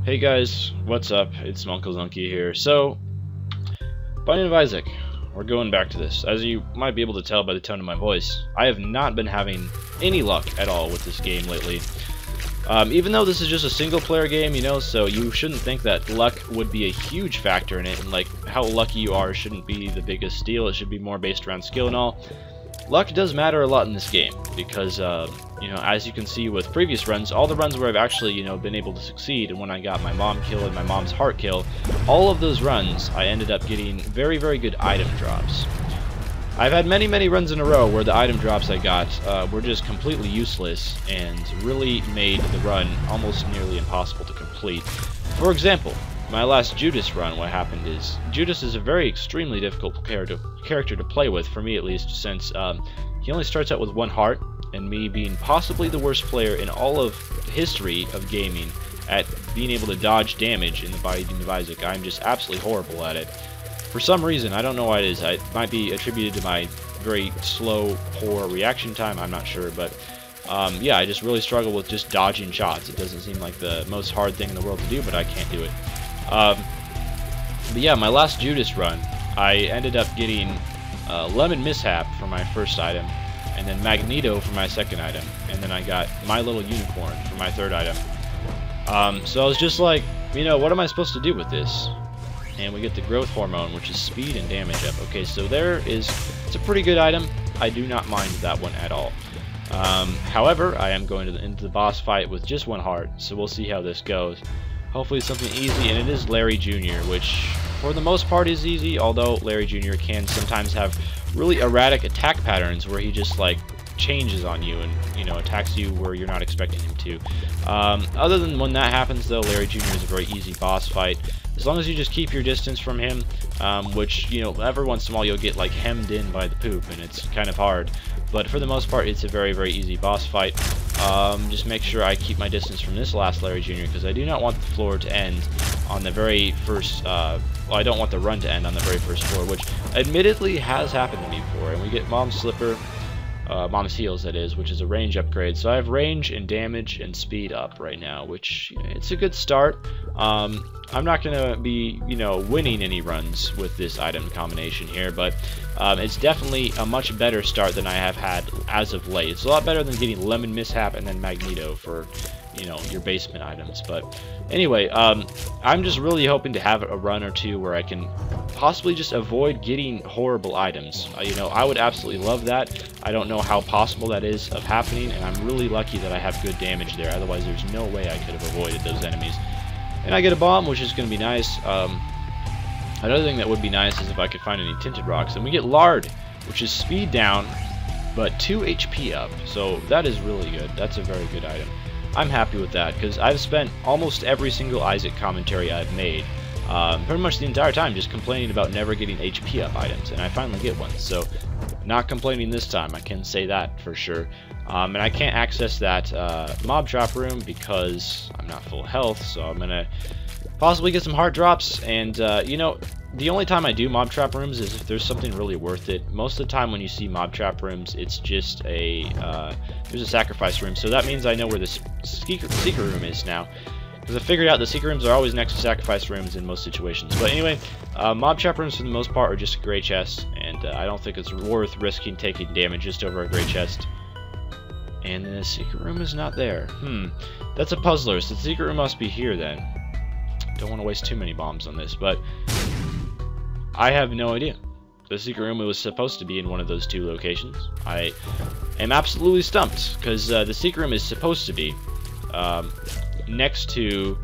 Hey guys, what's up? It's Uncle Zunky here. So, Binding of Isaac, we're going back to this. As you might be able to tell by the tone of my voice, I have not been having any luck at all with this game lately. Even though this is just a single player game, you know, so you shouldn't think that luck would be a huge factor in it, and like how lucky you are shouldn't be the biggest deal. It should be more based around skill and all. Luck does matter a lot in this game because, you know, as you can see with previous runs, all the runs where I've actually, you know, been able to succeed, and when I got my mom kill and my mom's heart kill, all of those runs I ended up getting very, very good item drops. I've had many, many runs in a row where the item drops I got were just completely useless and really made the run almost nearly impossible to complete. For example, my last Judas run, what happened is, Judas is a very extremely difficult character to play with, for me at least, since he only starts out with one heart, and me being possibly the worst player in all of history of gaming at being able to dodge damage in the Binding of Isaac, I'm just absolutely horrible at it. For some reason, I don't know why it is. It might be attributed to my very slow, poor reaction time, I'm not sure, but yeah, I just really struggle with just dodging shots. It doesn't seem like the most hard thing in the world to do, but I can't do it. But yeah, my last Judas run, I ended up getting Lemon Mishap for my first item, and then Magneto for my second item, and then I got My Little Unicorn for my third item. So I was just like, you know, what am I supposed to do with this? And we get the growth hormone, which is speed and damage up. Okay, so it's a pretty good item. I do not mind that one at all. However, I am going into the boss fight with just one heart, so we'll see how this goes. Hopefully something easy, and it is Larry Jr., which for the most part is easy, although Larry Jr. can sometimes have really erratic attack patterns where he just like changes on you and, you know, attacks you where you're not expecting him to. Other than when that happens though, Larry Jr. is a very easy boss fight. As long as you just keep your distance from him, which, you know, every once in a while you'll get like hemmed in by the poop and it's kind of hard. But for the most part, it's a very, very easy boss fight. Just make sure I keep my distance from this last Larry Jr. because I do not want the floor to end on the very first, well, I don't want the run to end on the very first floor, which admittedly has happened to me before. And we get Mom's Slipper, Mom's Heals that is, which is a range upgrade. So I have range and damage and speed up right now, which, it's a good start. I'm not going to be, you know, winning any runs with this item combination here, but it's definitely a much better start than I have had as of late. It's a lot better than getting Lemon Mishap and then Magneto for, you know, your basement items. But anyway, I'm just really hoping to have a run or two where I can possibly just avoid getting horrible items. You know, I would absolutely love that. I don't know how possible that is of happening, and I'm really lucky that I have good damage there. Otherwise, there's no way I could have avoided those enemies. And I get a bomb, which is going to be nice. Another thing that would be nice is if I could find any tinted rocks. And we get Lard, which is speed down, but 2 HP up. So that is really good. That's a very good item. I'm happy with that, because I've spent almost every single Isaac commentary I've made, pretty much the entire time, just complaining about never getting HP up items. And I finally get one. So not complaining this time, I can say that for sure. And I can't access that mob trap room because I'm not full health, so I'm gonna possibly get some heart drops. And you know, the only time I do mob trap rooms is if there's something really worth it. Most of the time when you see mob trap rooms, it's just a there's a sacrifice room, so that means I know where the secret room is now, because I figured out the secret rooms are always next to sacrifice rooms in most situations. But anyway, mob trap rooms for the most part are just a gray chest, and I don't think it's worth risking taking damage just over a gray chest. And the secret room is not there. That's a puzzler, so the secret room must be here then. Don't want to waste too many bombs on this, but I have no idea. The secret room was supposed to be in one of those two locations. I am absolutely stumped, because the secret room is supposed to be next to,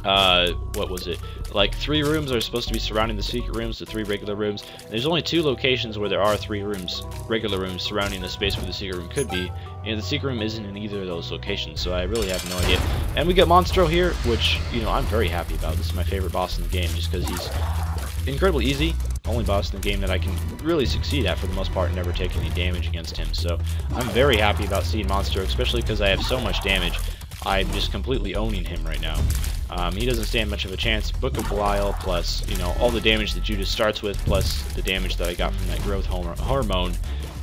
what was it? Like 3 rooms are supposed to be surrounding the secret rooms, the 3 regular rooms. There's only 2 locations where there are 3 rooms, regular rooms, surrounding the space where the secret room could be. And the secret room isn't in either of those locations, so I really have no idea. And we get Monstro here, which, you know, I'm very happy about. This is my favorite boss in the game, just because he's incredibly easy. Only boss in the game that I can really succeed at for the most part and never take any damage against him. So I'm very happy about seeing Monstro, especially because I have so much damage. I'm just completely owning him right now. He doesn't stand much of a chance. Book of Belial plus, you know, all the damage that Judas starts with, plus the damage that I got from that growth hormone,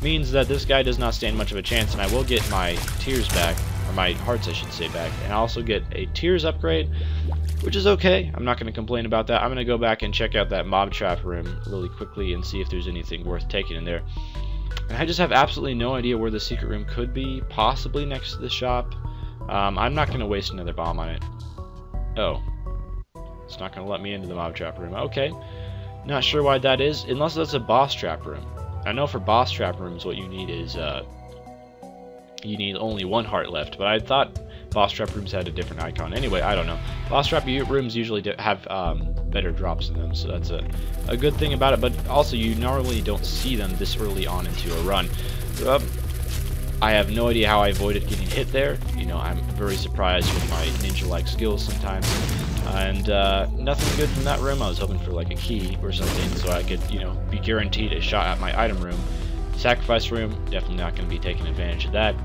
means that this guy does not stand much of a chance, and I will get my tears back, or my hearts I should say, back. And I also get a tears upgrade, which is okay. I'm not going to complain about that. I'm going to go back and check out that mob trap room really quickly and see if there's anything worth taking in there. And I just have absolutely no idea where the secret room could be, possibly next to the shop. I'm not going to waste another bomb on it. Oh. It's not going to let me into the mob trap room. Okay. Not sure why that is, unless that's a boss trap room. I know for boss trap rooms what you need is, you need only one heart left, but I thought boss trap rooms had a different icon. Anyway, I don't know. Boss trap rooms usually have better drops in them, so that's a good thing about it, but also you normally don't see them this early on into a run. I have no idea how I avoided getting hit there. You know, I'm very surprised with my ninja-like skills sometimes. And nothing good from that room. I was hoping for like a key or something so I could, you know, be guaranteed a shot at my item room. Sacrifice room, definitely not going to be taking advantage of that.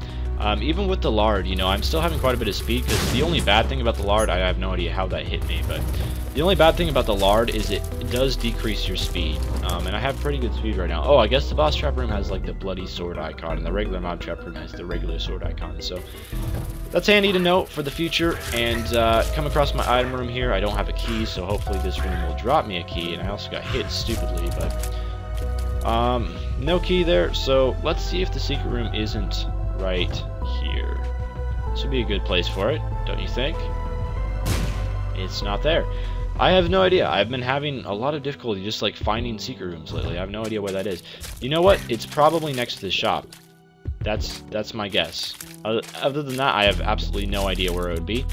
Even with the lard, you know, I'm still having quite a bit of speed, because the only bad thing about the lard, I have no idea how that hit me, but the only bad thing about the lard is it does decrease your speed, and I have pretty good speed right now. Oh, I guess the boss trap room has like the bloody sword icon, and the regular mob trap room has the regular sword icon, so that's handy to note for the future. And come across my item room here. I don't have a key, so hopefully this room will drop me a key, and I also got hit stupidly, but no key there, so let's see if the secret room isn't right here. This would be a good place for it, don't you think? It's not there. I have no idea. I've been having a lot of difficulty just like finding secret rooms lately. I have no idea where that is. You know what? It's probably next to the shop. That's my guess. Other than that, I have absolutely no idea where it would be.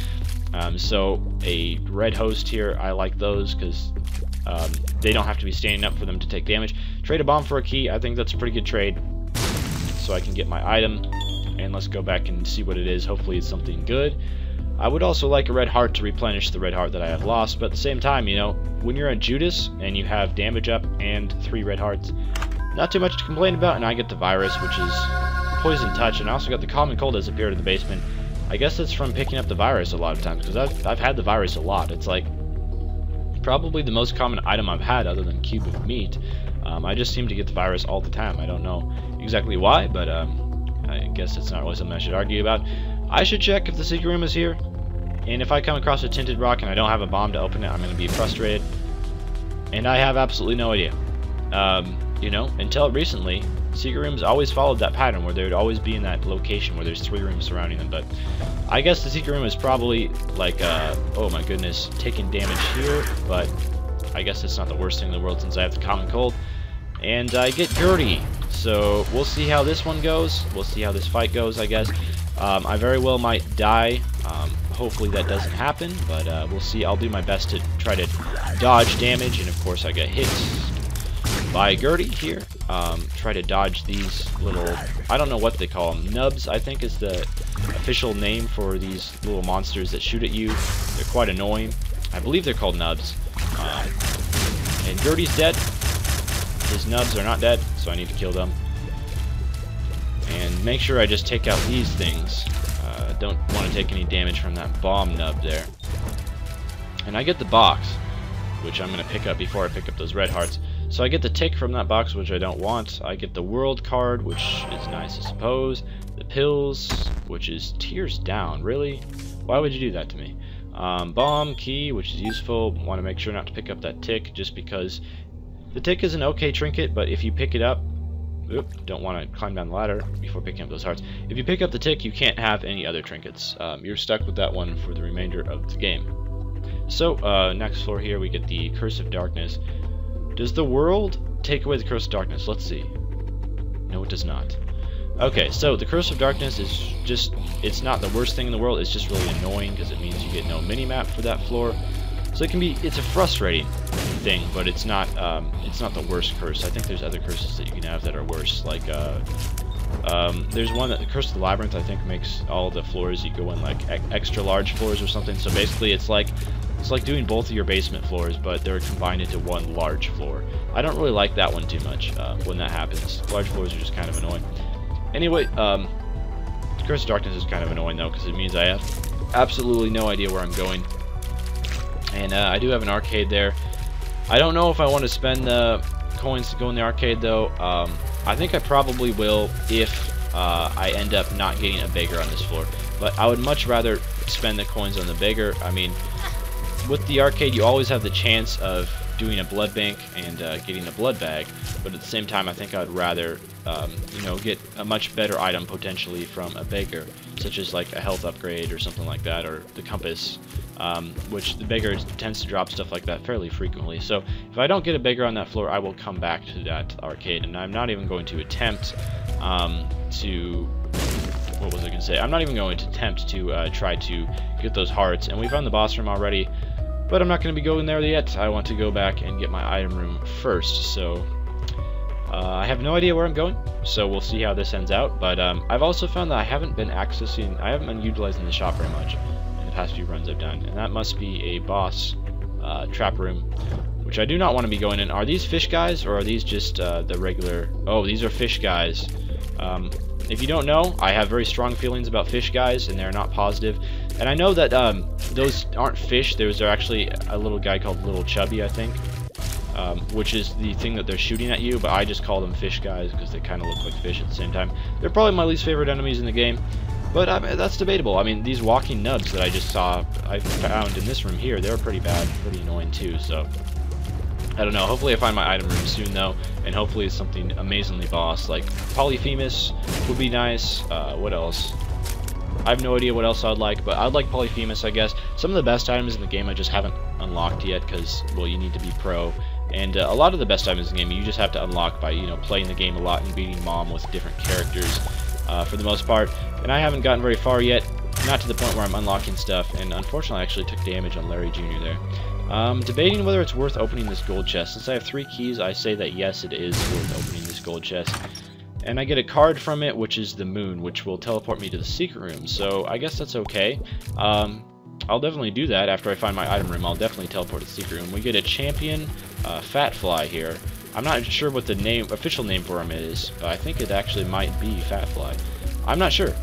So a red host here, I like those because they don't have to be standing up for them to take damage. Trade a bomb for a key. I think that's a pretty good trade. So I can get my item. And let's go back and see what it is. Hopefully it's something good. I would also like a red heart to replenish the red heart that I have lost. But at the same time, you know, when you're at Judas and you have damage up and 3 red hearts, not too much to complain about. And I get the virus, which is poison touch. And I also got the common cold that's appeared in the basement. I guess it's from picking up the virus a lot of times, because I've had the virus a lot. It's like probably the most common item I've had other than cube of meat. I just seem to get the virus all the time. I don't know exactly why, but I guess it's not really something I should argue about. I should check if the secret room is here, and if I come across a tinted rock and I don't have a bomb to open it, I'm going to be frustrated. And I have absolutely no idea. You know, until recently, secret rooms always followed that pattern where they would always be in that location where there's 3 rooms surrounding them. But I guess the secret room is probably like, oh my goodness, taking damage here. But I guess it's not the worst thing in the world since I have the common cold. And I get Gertie. So we'll see how this one goes. We'll see how this fight goes, I guess. I very well might die. Hopefully that doesn't happen, but we'll see. I'll do my best to try to dodge damage, and of course I get hit by Gertie here. Try to dodge these little, I don't know what they call them, nubs I think is the official name for these little monsters that shoot at you. They're quite annoying. I believe they're called nubs. And Gertie's dead. His nubs are not dead, so I need to kill them. And make sure I just take out these things. Don't want to take any damage from that bomb nub there. And I get the box, which I'm going to pick up before I pick up those red hearts. So I get the tick from that box, which I don't want. I get the world card, which is nice, I suppose. The pills, which is tears down. Really? Why would you do that to me? Bomb, key, which is useful. Want to make sure not to pick up that tick, just because the tick is an okay trinket, but if you pick it up, don't want to climb down the ladder before picking up those hearts. If you pick up the tick, you can't have any other trinkets. You're stuck with that one for the remainder of the game. So, next floor here, we get the Curse of Darkness. Does the world take away the Curse of Darkness? Let's see. No, it does not. Okay, so the Curse of Darkness is just, it's not the worst thing in the world, it's just really annoying because it means you get no mini-map for that floor. So it can be, it's a frustrating thing, but it's not the worst curse. I think there's other curses that you can have that are worse. Like there's one that the Curse of the Labyrinth I think makes all the floors you go in like extra large floors or something. So basically it's like doing both of your basement floors, but they're combined into one large floor. I don't really like that one too much when that happens. Large floors are just kind of annoying. Anyway, Curse of Darkness is kind of annoying though because it means I have absolutely no idea where I'm going. And I do have an arcade there. I don't know if I want to spend the coins to go in the arcade though. I think I probably will if I end up not getting a beggar on this floor. but I would much rather spend the coins on the beggar. I mean, with the arcade, you always have the chance of doing a blood bank and getting a blood bag, but at the same time, I think I'd rather, you know, get a much better item potentially from a beggar, such as like a health upgrade or something like that, or the compass, which the beggar tends to drop stuff like that fairly frequently. So if I don't get a beggar on that floor, I will come back to that arcade, and I'm not even going to attempt to... What was I going to say? I'm not even going to attempt to try to get those hearts, and we found the boss room already, but I'm not going to be going there yet. I want to go back and get my item room first, so I have no idea where I'm going, so we'll see how this ends out. But I've also found that I haven't been utilizing the shop very much in the past few runs I've done, and that must be a boss trap room, which I do not want to be going in. Are these fish guys, or are these just the regular... Oh, these are fish guys. If you don't know, I have very strong feelings about fish guys, and they're not positive. And I know that those aren't fish. Those are actually a little guy called Little Chubby, I think, which is the thing that they're shooting at you, but I just call them fish guys because they kind of look like fish at the same time. They're probably my least favorite enemies in the game, but that's debatable. I mean, these walking nubs that I just saw, I found in this room here, they were pretty bad, pretty annoying too, so... I don't know, hopefully I find my item room soon though, and hopefully it's something amazingly boss, like Polyphemus would be nice. What else? I have no idea what else I'd like, but I'd like Polyphemus, I guess. Some of the best items in the game I just haven't unlocked yet, because, well, you need to be pro, and a lot of the best items in the game you just have to unlock by, you know, playing the game a lot and beating Mom with different characters, for the most part, and I haven't gotten very far yet, not to the point where I'm unlocking stuff, and unfortunately I actually took damage on Larry Jr. there. Debating whether it's worth opening this gold chest. Since I have 3 keys, I say that yes, it is worth opening this gold chest. And I get a card from it, which is the moon, which will teleport me to the secret room. So I guess that's okay. I'll definitely do that after I find my item room. I'll definitely teleport to the secret room. We get a champion, Fat Fly here. I'm not sure what the official name for him is, but I think it actually might be Fat Fly. I'm not sure.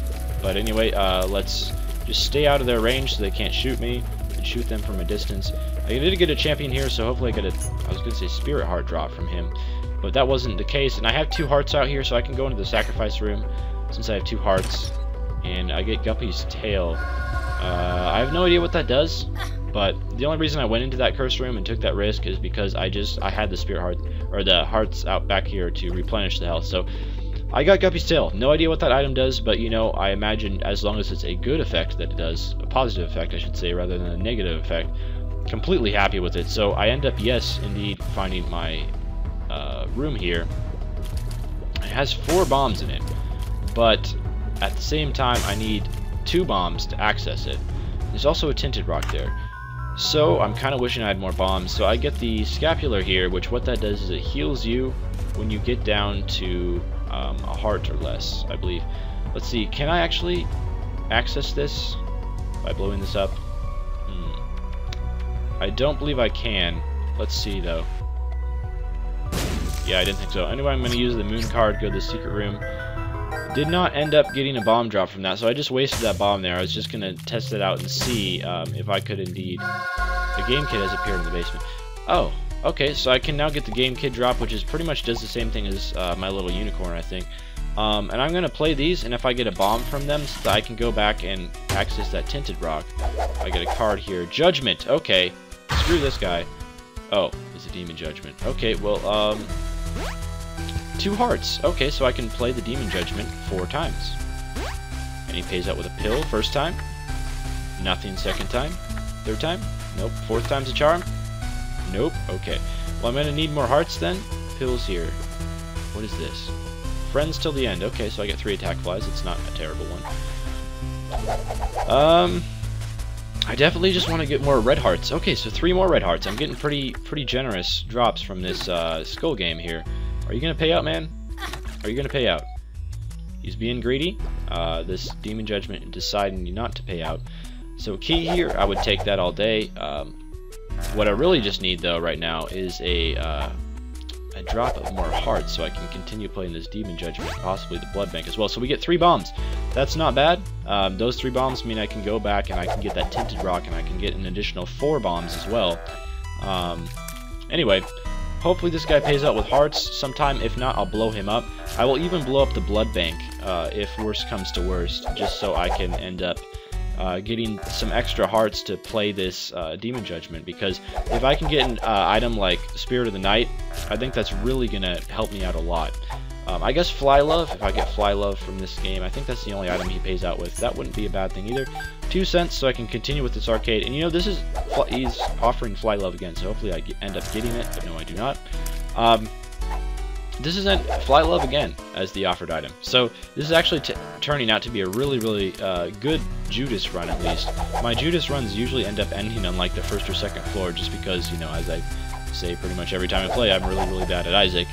But anyway, let's just stay out of their range so they can't shoot me, and shoot them from a distance. I did get a champion here, so hopefully I get I was going to say spirit heart drop from him, but that wasn't the case. And I have 2 hearts out here, so I can go into the sacrifice room since I have 2 hearts, and I get Guppy's tail. I have no idea what that does, but the only reason I went into that curse room and took that risk is because I had the spirit heart, or the hearts out back here to replenish the health. So I got Guppy's tail. No idea what that item does, but you know, I imagine as long as it's a good effect that it does, a positive effect I should say, rather than a negative effect, completely happy with it. So I end up, yes, indeed, finding my room here. It has 4 bombs in it, but at the same time I need 2 bombs to access it. There's also a tinted rock there, so I'm kind of wishing I had more bombs. So I get the scapular here, which what that does is it heals you when you get down to a heart or less, I believe. Let's see, can I actually access this by blowing this up? I don't believe I can. Let's see though. Yeah, I didn't think so. Anyway, I'm going to use the moon card, go to the secret room. Did not end up getting a bomb drop from that, so I just wasted that bomb there. I was just going to test it out and see if I could indeed... The game kit has appeared in the basement. Oh, okay, so I can now get the game kit drop, which is pretty much does the same thing as my little unicorn, I think. And I'm going to play these, and if I get a bomb from them, so that I can go back and access that tinted rock. I get a card here. Judgment, okay. Screw this guy. Oh, it's a demon judgment. Okay, well, 2 hearts. Okay, so I can play the demon judgment 4 times. And he pays out with a pill first time. Nothing second time. Third time. Nope. 4th time's a charm. Nope. Okay. Well, I'm gonna need more hearts then. Pills here. What is this? Friends till the end. Okay, so I get 3 attack flies. It's not a terrible one. I definitely just want to get more red hearts. Okay, so 3 more red hearts. I'm getting pretty generous drops from this skull game here. Are you gonna pay out, man? Are you gonna pay out? He's being greedy. This demon judgment deciding not to pay out. So key here, I would take that all day. What I really just need though right now is a drop of more hearts, so I can continue playing this demon judgment, possibly the blood bank as well. So we get 3 bombs. That's not bad. Those 3 bombs mean I can go back and I can get that tinted rock, and I can get an additional 4 bombs as well. Anyway, Hopefully this guy pays out with hearts sometime. If not, I'll blow him up. I will even blow up the blood bank if worst comes to worst, just so I can end up getting some extra hearts to play this Demon Judgment, because if I can get an item like Spirit of the Night, I think that's really going to help me out a lot. I guess Fly Love, if I get Fly Love from this game, I think that's the only item he pays out with. That wouldn't be a bad thing either. 2 cents so I can continue with this arcade. And you know, he's offering Fly Love again, so hopefully I end up getting it, but no, I do not. This is Fly Love again as the offered item. So this is actually turning out to be a really, really good Judas run, at least. My Judas runs usually end up ending on like the 1st or 2nd floor, just because, you know, as I say pretty much every time I play, I'm really, really bad at Isaac.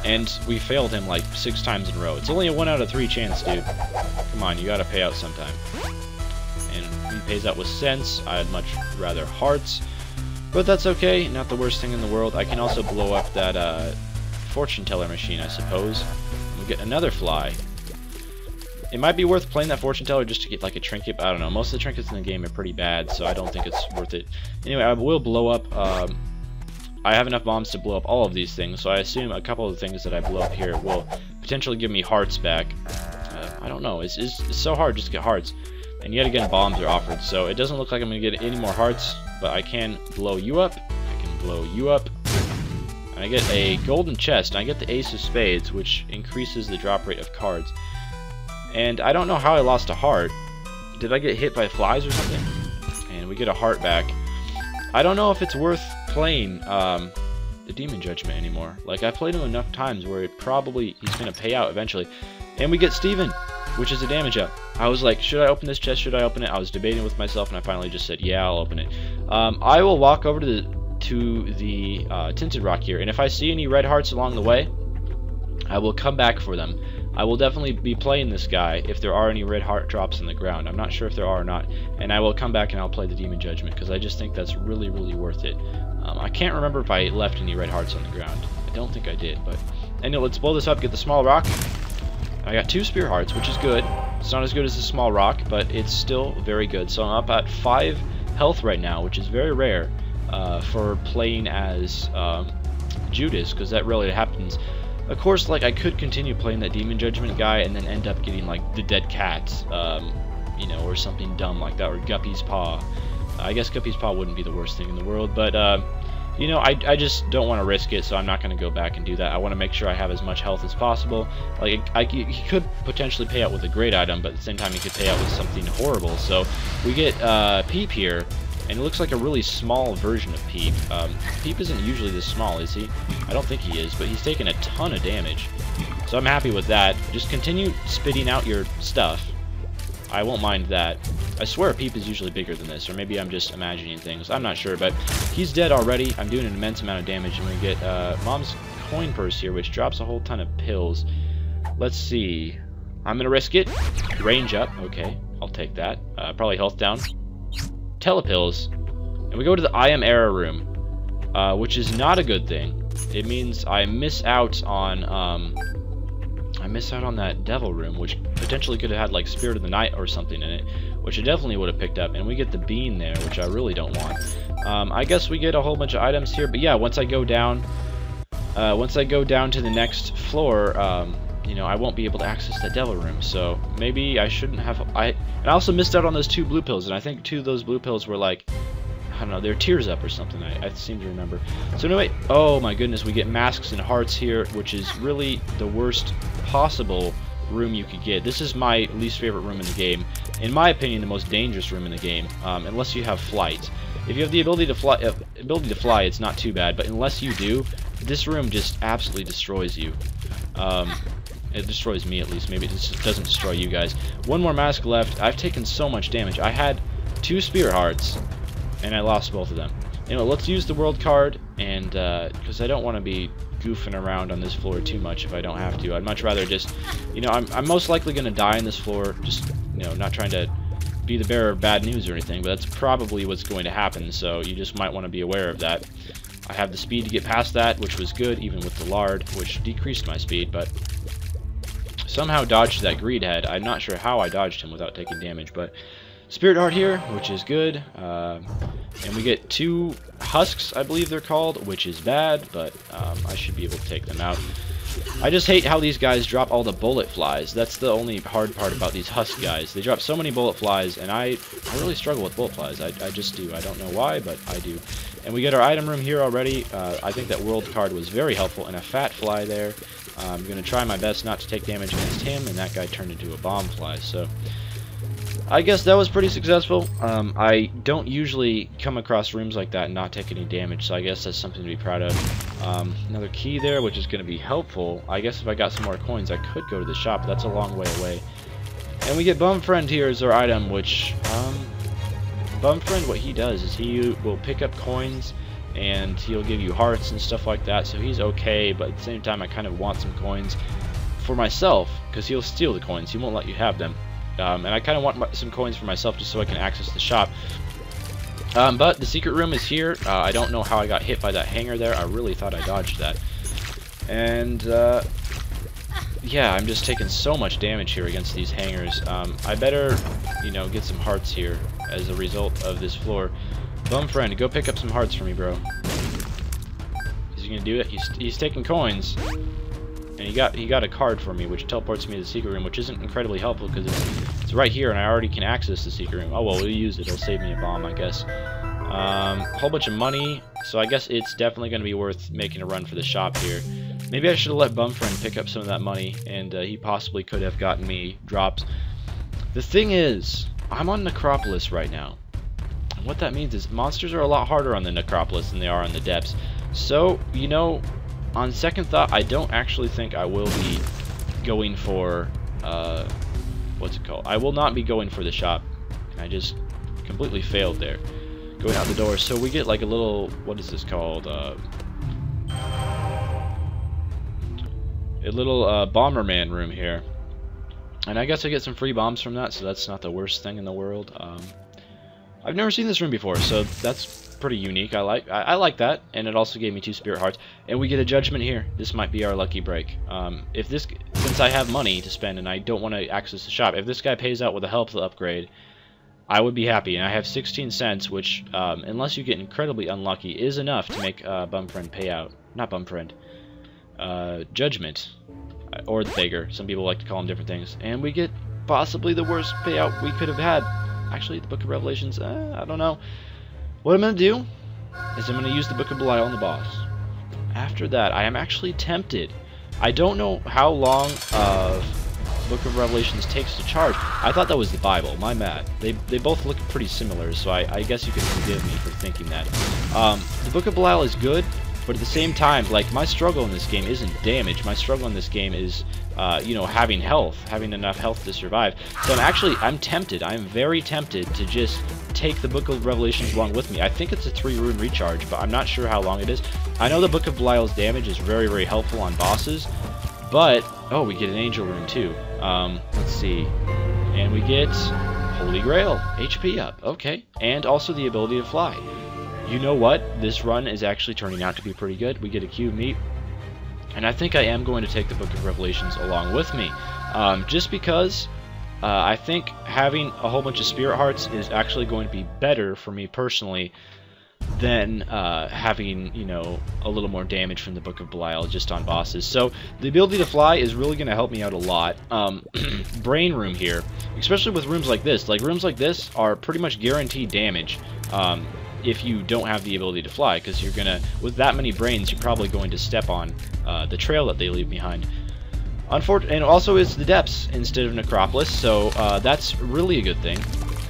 And we failed him like 6 times in a row. It's only a 1 out of 3 chance, dude. Come on, you gotta pay out sometime. And he pays out with cents. I'd much rather hearts. But that's okay, not the worst thing in the world. I can also blow up that fortune teller machine, I suppose. We'll get another fly. It might be worth playing that fortune teller just to get like a trinket. I don't know. Most of the trinkets in the game are pretty bad, so I don't think it's worth it. Anyway, I will blow up... I have enough bombs to blow up all of these things, so I assume a couple of the things that I blow up here will potentially give me hearts back. I don't know, it's so hard just to get hearts. And yet again, bombs are offered, so it doesn't look like I'm going to get any more hearts, but I can blow you up, I can blow you up, and I get a golden chest, and I get the Ace of Spades, which increases the drop rate of cards. And I don't know how I lost a heart. Did I get hit by flies or something? And we get a heart back. I don't know if it's worth playing the Demon Judgment anymore. Like, I played him enough times where he's going to pay out eventually. And we get Steven, which is a damage up. I was like, should I open this chest? Should I open it? I was debating with myself, and I finally just said, yeah, I'll open it. I will walk over to the Tinted Rock here, and if I see any red hearts along the way, I will come back for them. I will definitely be playing this guy if there are any red heart drops on the ground. I'm not sure if there are or not. And I will come back and I'll play the Demon Judgment, because I just think that's really, really worth it. I can't remember if I left any red hearts on the ground. I don't think I did, but... Anyway, let's blow this up, get the small rock. I got 2 spear hearts, which is good. It's not as good as the small rock, but it's still very good. So I'm up at 5 health right now, which is very rare for playing as Judas, because that really happens. Of course, like, I could continue playing that Demon Judgment guy and then end up getting, like, the Dead Cats, you know, or something dumb like that, or Guppy's Paw. I guess Guppy's Paw wouldn't be the worst thing in the world, but, you know, I just don't want to risk it, so I'm not going to go back and do that. I want to make sure I have as much health as possible. Like, he could potentially pay out with a great item, but at the same time he could pay out with something horrible. So we get Peep here, and it looks like a really small version of Peep. Peep isn't usually this small, is he? I don't think he is, but he's taking a ton of damage. So I'm happy with that. Just continue spitting out your stuff. I won't mind that. I swear Peep is usually bigger than this, or maybe I'm just imagining things. I'm not sure, but he's dead already. I'm doing an immense amount of damage, and we get Mom's coin purse here, which drops a whole ton of pills. Let's see. I'm going to risk it. Range up. Okay, I'll take that. Probably health down. Telepills. And we go to the I Am Error room, which is not a good thing. It means I miss out on that devil room, which potentially could have had like Spirit of the Night or something in it, which I definitely would have picked up. And we get the bean there, which I really don't want. I guess we get a whole bunch of items here, but yeah, once I go down to the next floor, you know, I won't be able to access that devil room. So maybe I shouldn't have. And I also missed out on those 2 blue pills, and I think 2 of those blue pills were like, I don't know, they're tears up or something. I seem to remember. So anyway, oh my goodness, we get masks and hearts here, which is really the worst possible room you could get. This is my least favorite room in the game. In my opinion, the most dangerous room in the game, unless you have flight. If you have the ability to fly, it's not too bad. But unless you do, this room just absolutely destroys you. It destroys me, at least. Maybe it just doesn't destroy you guys. 1 more mask left. I've taken so much damage. I had 2 spear hearts, and I lost both of them. You know, let's use the world card, and because I don't want to be goofing around on this floor too much if I don't have to. I'd much rather just, you know, I'm most likely going to die on this floor, just, you know, not trying to be the bearer of bad news or anything, but that's probably what's going to happen, so you just might want to be aware of that. I have the speed to get past that, which was good, even with the lard, which decreased my speed, but somehow dodged that greed head. I'm not sure how I dodged him without taking damage, but Spirit Heart here, which is good. And we get 2 husks, I believe they're called, which is bad, but I should be able to take them out. I just hate how these guys drop all the bullet flies. That's the only hard part about these husk guys. They drop so many bullet flies, and I really struggle with bullet flies. I just do. I don't know why, but I do. And we get our item room here already. I think that world card was very helpful, and a fat fly there. I'm going to try my best not to take damage against him, and that guy turned into a bomb fly, so I guess that was pretty successful. I don't usually come across rooms like that and not take any damage, so I guess that's something to be proud of. Another key there, which is going to be helpful. I guess if I got some more coins, I could go to the shop, but that's a long way away. And we get Bum Friend here as our item, which, Bum Friend, what he does is he will pick up coins, and he'll give you hearts and stuff like that, so he's okay, but at the same time I kind of want some coins for myself, because he'll steal the coins, he won't let you have them. And I kind of want some coins for myself just so I can access the shop. But the secret room is here. I don't know how I got hit by that hanger there. I really thought I dodged that. And yeah, I'm just taking so much damage here against these hangers. I better, you know, get some hearts here as a result of this floor. Bum Friend, go pick up some hearts for me, bro. Is he gonna do it? He's taking coins. And he got a card for me, which teleports me to the secret room, which isn't incredibly helpful because it's right here, and I already can access the secret room. Oh well, we'll use it. It'll save me a bomb, I guess. Whole bunch of money, so I guess it's definitely going to be worth making a run for the shop here. Maybe I should have let Bumfriend pick up some of that money, and he possibly could have gotten me drops. The thing is, I'm on Necropolis right now. And what that means is monsters are a lot harder on the Necropolis than they are on the depths. So, you know, on second thought, I don't actually think I will be going for, what's it called? I will not be going for the shop. I just completely failed there, going out the door. So we get like a little, what is this called? A little Bomberman room here. And I guess I get some free bombs from that, so that's not the worst thing in the world. I've never seen this room before, so that's pretty unique. I like that, and it also gave me 2 spirit hearts, and we get a judgment here. This might be our lucky break. Since I have money to spend and I don't want to access the shop, if this guy pays out with a health upgrade, I would be happy. And I have 16 cents, which unless you get incredibly unlucky, is enough to make Bumfriend pay out. Not Bumfriend, Judgment, or the Beggar. Some people like to call them different things. And we get possibly the worst payout we could have had. Actually, the Book of Revelations, I don't know. What I'm going to do is I'm going to use the Book of Belial on the boss. After that, I am actually tempted. I don't know how long Book of Revelations takes to charge. I thought that was the Bible. My bad. They both look pretty similar, so I guess you can forgive me for thinking that. The Book of Belial is good, but at the same time, like, my struggle in this game isn't damage. My struggle in this game is, you know, having health, having enough health to survive. So I'm tempted. I'm very tempted to just take the Book of Revelations along with me. I think it's a 3-room recharge, but I'm not sure how long it is. I know the Book of Belial's damage is very, very helpful on bosses, but oh, we get an angel rune too. Let's see, and we get Holy Grail, HP up, okay, and also the ability to fly. You know what? This run is actually turning out to be pretty good. We get a cube meat, and I think I am going to take the Book of Revelations along with me, just because I think having a whole bunch of spirit hearts is actually going to be better for me personally than having, you know, a little more damage from the Book of Belial just on bosses. So the ability to fly is really going to help me out a lot. Brain room here, especially with rooms like this. Like, rooms like this are pretty much guaranteed damage if you don't have the ability to fly, because you're gonna, with that many brains, you're probably going to step on the trail that they leave behind. And also it's the depths instead of Necropolis, so that's really a good thing.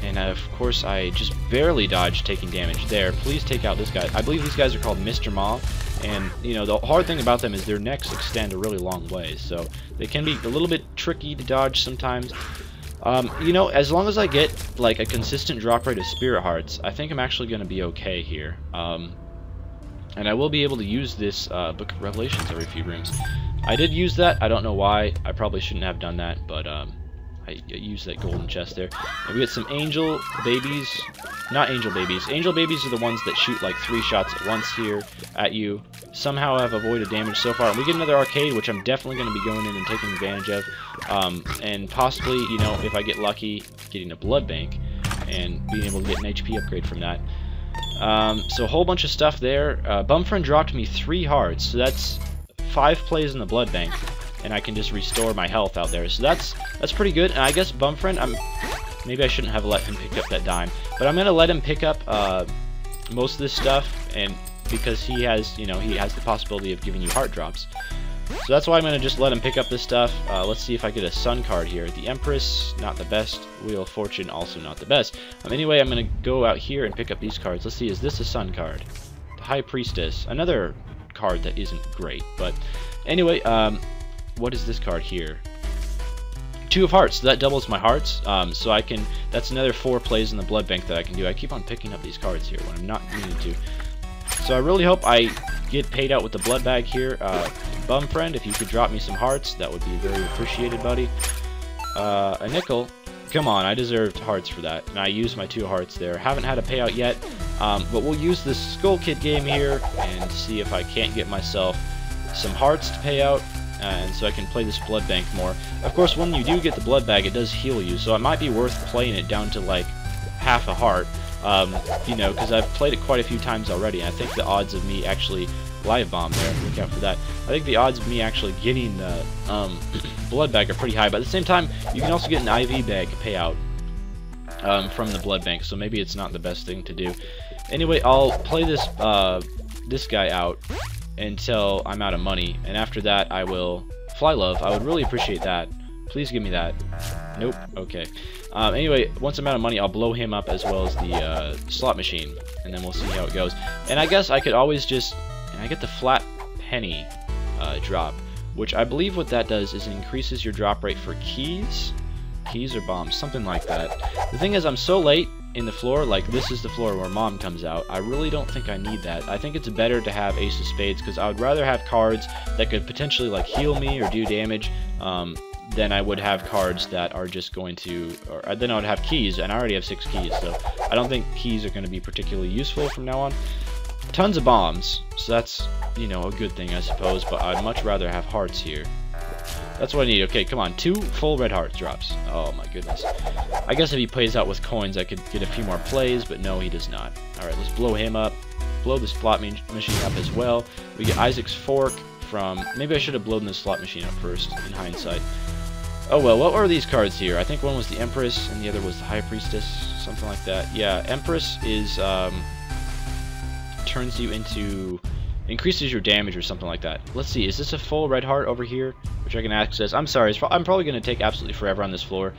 And of course I just barely dodged taking damage there. Please take out this guy. I believe these guys are called Mr. Maw, and you know, the hard thing about them is their necks extend a really long way, so they can be a little bit tricky to dodge sometimes. You know, as long as I get like a consistent drop rate of spirit hearts, I think I'm actually going to be okay here. And I will be able to use this Book of Revelations every few rooms. I did use that. I don't know why. I probably shouldn't have done that, but I used that golden chest there. And we get some angel babies. Not angel babies. Angel babies are the ones that shoot like 3 shots at once here at you. Somehow I've avoided damage so far. And we get another arcade, which I'm definitely going to be going in and taking advantage of. And possibly, you know, if I get lucky, getting a blood bank and being able to get an HP upgrade from that. So a whole bunch of stuff there. Bumfriend dropped me 3 hearts, so that's 5 plays in the blood bank, and I can just restore my health out there. So that's pretty good. And I guess Bumfriend, maybe I shouldn't have let him pick up that dime, but I'm gonna let him pick up most of this stuff, and because he has, he has the possibility of giving you heart drops. So that's why I'm going to just let him pick up this stuff. Let's see if I get a Sun card here. The Empress, not the best. Wheel of Fortune, also not the best. Anyway, I'm going to go out here and pick up these cards. Let's see, is this a Sun card? The High Priestess, another card that isn't great. But anyway, what is this card here? 2 of Hearts, so that doubles my hearts. So I can, that's another 4 plays in the blood bank that I can do. I keep on picking up these cards here when I'm not needing to. So I really hope I get paid out with the blood bag here. Bumfriend, if you could drop me some hearts, that would be very appreciated, buddy. A nickel. Come on, I deserved hearts for that, and I used my 2 hearts there. Haven't had a payout yet, but we'll use this Skull Kid game here and see if I can't get myself some hearts to pay out, and so I can play this blood bank more. Of course, when you do get the blood bag, it does heal you, so it might be worth playing it down to like half a heart. Because I've played it quite a few times already, and I think the odds of me actually live bomb there, look out for that. I think the odds of me actually getting the blood bag are pretty high, but at the same time, you can also get an IV bag payout from the blood bank, so maybe it's not the best thing to do. Anyway, I'll play this this guy out until I'm out of money, and after that I will fly love. I would really appreciate that. Please give me that. Nope. Okay. Anyway, once I'm out of money, I'll blow him up as well as the slot machine, and then we'll see how it goes. And I guess I could always just, and I get the flat penny drop, which I believe what that does is it increases your drop rate for keys or bombs, something like that. The thing is, I'm so late in the floor, like this is the floor where Mom comes out. I really don't think I need that. I think it's better to have Ace of Spades, because I would rather have cards that could potentially like heal me or do damage, then I would have cards that are just going to, or then I would have keys, and I already have 6 keys, so I don't think keys are going to be particularly useful from now on. Tons of bombs, so that's, a good thing, I suppose, but I'd much rather have hearts here. That's what I need. Okay, come on, 2 full red heart drops. Oh my goodness. I guess if he plays out with coins, I could get a few more plays, but no, he does not. Alright, let's blow him up. Blow the slot machine up as well. We get Isaac's Fork from, maybe I should have blown this slot machine up first, in hindsight. Oh well, what were these cards here? I think one was the Empress and the other was the High Priestess, something like that. Yeah, Empress is, turns you into, increases your damage or something like that. Let's see, is this a full red heart over here, which I can access? I'm sorry, I'm probably going to take absolutely forever on this floor.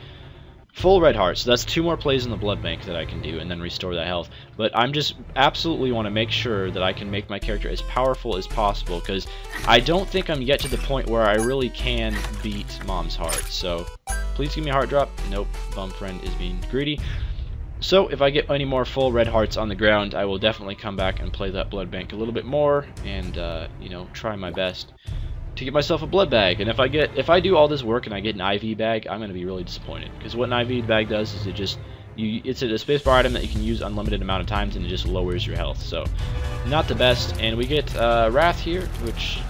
Full red heart, so that's 2 more plays in the blood bank that I can do and then restore that health. But I'm just absolutely want to make sure that I can make my character as powerful as possible, because I don't think I'm yet to the point where I really can beat Mom's heart. So please give me a heart drop. Nope, Bumfriend is being greedy. So if I get any more full red hearts on the ground, I will definitely come back and play that blood bank a little bit more and try my best to get myself a blood bag. And if I do all this work and I get an IV bag, I'm going to be really disappointed, because what an IV bag does is it's a spacebar item that you can use unlimited amount of times, and it just lowers your health. So not the best. And we get Wrath here, which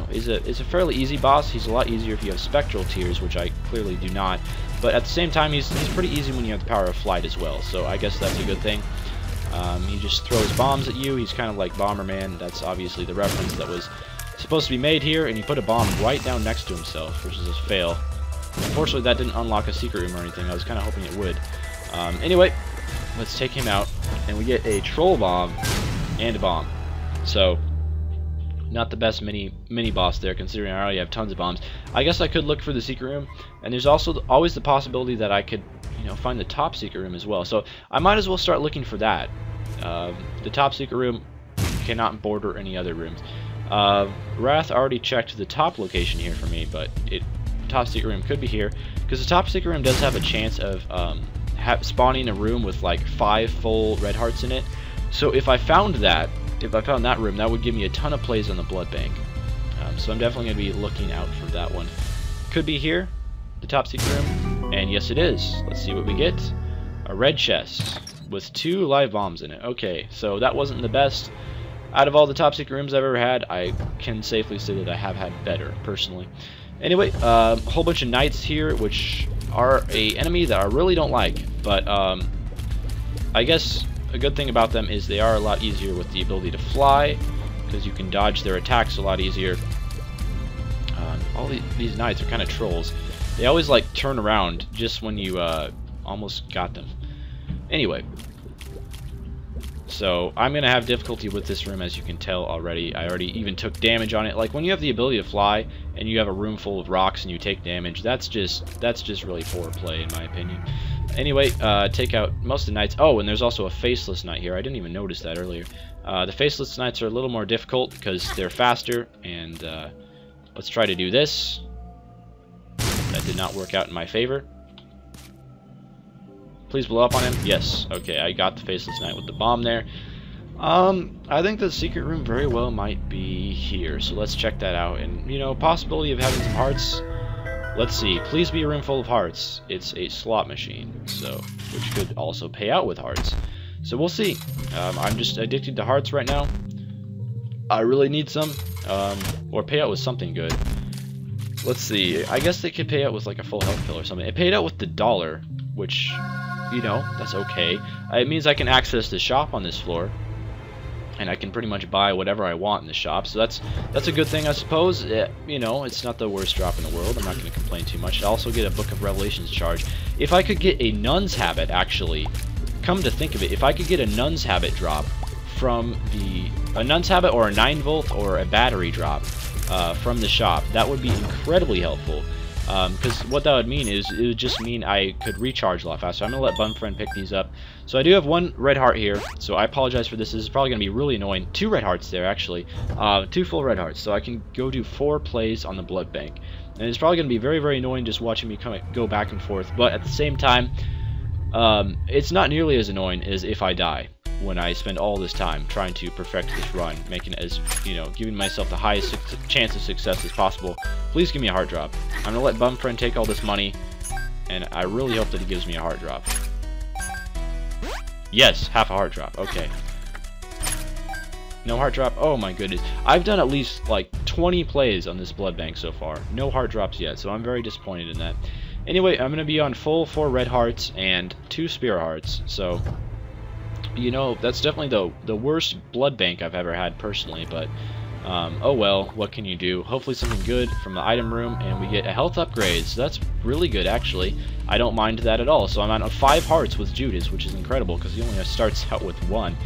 is a fairly easy boss. He's a lot easier if you have spectral tears, which I clearly do not, but at the same time he's pretty easy when you have the power of flight as well, so I guess that's a good thing. He just throws bombs at you. He's kind of like Bomberman. That's obviously the reference that was supposed to be made here, and he put a bomb right down next to himself, which is a fail. Unfortunately, that didn't unlock a secret room or anything. I was kind of hoping it would. Anyway, let's take him out, and we get a troll bomb and a bomb. So not the best mini boss there, considering I already have tons of bombs. I guess I could look for the secret room, and there's also always the possibility that I could find the top secret room as well. So I might as well start looking for that. The top secret room cannot border any other rooms. Wrath already checked the top location here for me, but top secret room could be here, because the top secret room does have a chance of spawning a room with like 5 full red hearts in it. So if I found that room, that would give me a ton of plays on the blood bank. So I'm definitely going to be looking out for that one. Could be here, the top secret room, and yes it is. Let's see what we get. A red chest with 2 live bombs in it. Okay, so that wasn't the best. Out of all the top secret rooms I've ever had, I can safely say that I have had better, personally. Anyway, a whole bunch of knights here, which are a enemy that I really don't like, but I guess a good thing about them is they are a lot easier with the ability to fly, because you can dodge their attacks a lot easier. All these knights are kind of trolls. They always like turn around just when you almost got them. Anyway, so I'm gonna have difficulty with this room, as you can tell already. I already even took damage on it. Like when you have the ability to fly and you have a room full of rocks and you take damage, that's just really poor play in my opinion. Anyway, take out most of the knights. Oh, and there's also a faceless knight here. I didn't even notice that earlier. The faceless knights are a little more difficult because they're faster, and let's try to do this. That did not work out in my favor. Please blow up on him. Yes. Okay, I got the faceless knight with the bomb there. I think the secret room very well might be here, so let's check that out. And, you know, possibility of having some hearts. Let's see. Please be a room full of hearts. It's a slot machine, so which could also pay out with hearts. So we'll see. I'm just addicted to hearts right now. I really need some, or pay out with something good. Let's see. I guess they could pay out with like a full health pill or something. It paid out with the dollar, which, you know, that's okay. It means I can access the shop on this floor, and I can pretty much buy whatever I want in the shop. So that's a good thing, I suppose. You know, it's not the worst drop in the world. I'm not going to complain too much. I also get a Book of Revelations charge. If I could get a nun's habit, actually, come to think of it, if I could get a nun's habit drop from a nun's habit or a 9-volt or a battery drop from the shop, that would be incredibly helpful. Because what that would mean is, it would just mean I could recharge a lot faster. I'm going to let Bunfriend pick these up. So I do have one red heart here, so I apologize for this. This is probably going to be really annoying. 2 red hearts there, actually. 2 full red hearts, so I can go do 4 plays on the blood bank. And it's probably going to be very, very annoying just watching me go back and forth. But at the same time, it's not nearly as annoying as if I die, when I spend all this time trying to perfect this run, making it as, you know, giving myself the highest chance of success as possible. Please give me a heart drop. I'm gonna let Bumfriend take all this money, and I really hope that he gives me a heart drop. Yes, half a heart drop. Okay. No heart drop. Oh my goodness. I've done at least like 20 plays on this blood bank so far. No heart drops yet, so I'm very disappointed in that. Anyway, I'm gonna be on full 4 red hearts and 2 spear hearts, so, you know, that's definitely the worst blood bank I've ever had personally, but oh well, what can you do? Hopefully something good from the item room, and we get a health upgrade, so that's really good actually. I don't mind that at all. So I'm on 5 hearts with Judas, which is incredible because he only starts out with 1.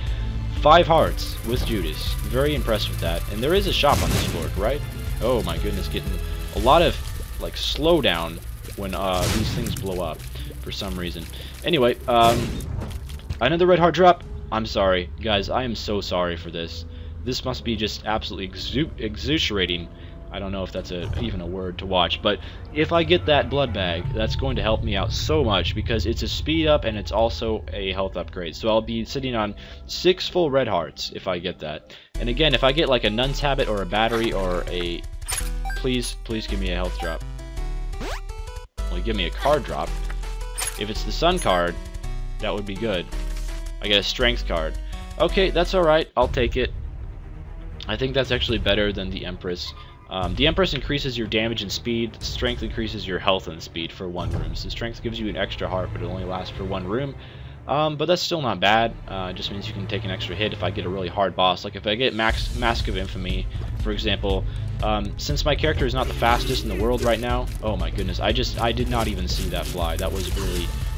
5 hearts with Judas. Very impressed with that. And there is a shop on this floor, right? Oh my goodness, getting a lot of like slowdown when these things blow up for some reason. Anyway, another red heart drop. I'm sorry, guys. I am so sorry for this. This must be just absolutely exasperating. I don't know if that's even a word to watch, but if I get that blood bag, that's going to help me out so much because it's a speed up and it's also a health upgrade. So I'll be sitting on 6 full red hearts if I get that. And again, if I get like a nun's habit or a battery or a... Please give me a health drop. Well, give me a card drop. If it's the sun card, that would be good. I get a strength card. Okay, that's alright. I'll take it. I think that's actually better than the Empress. The Empress increases your damage and speed. Strength increases your health and speed for 1 room. So strength gives you an extra heart, but it only lasts for 1 room. But that's still not bad. It just means you can take an extra hit if I get a really hard boss. Like if I get Mask of Infamy, for example. Since my character is not the fastest in the world right now. Oh my goodness, I did not even see that fly. That was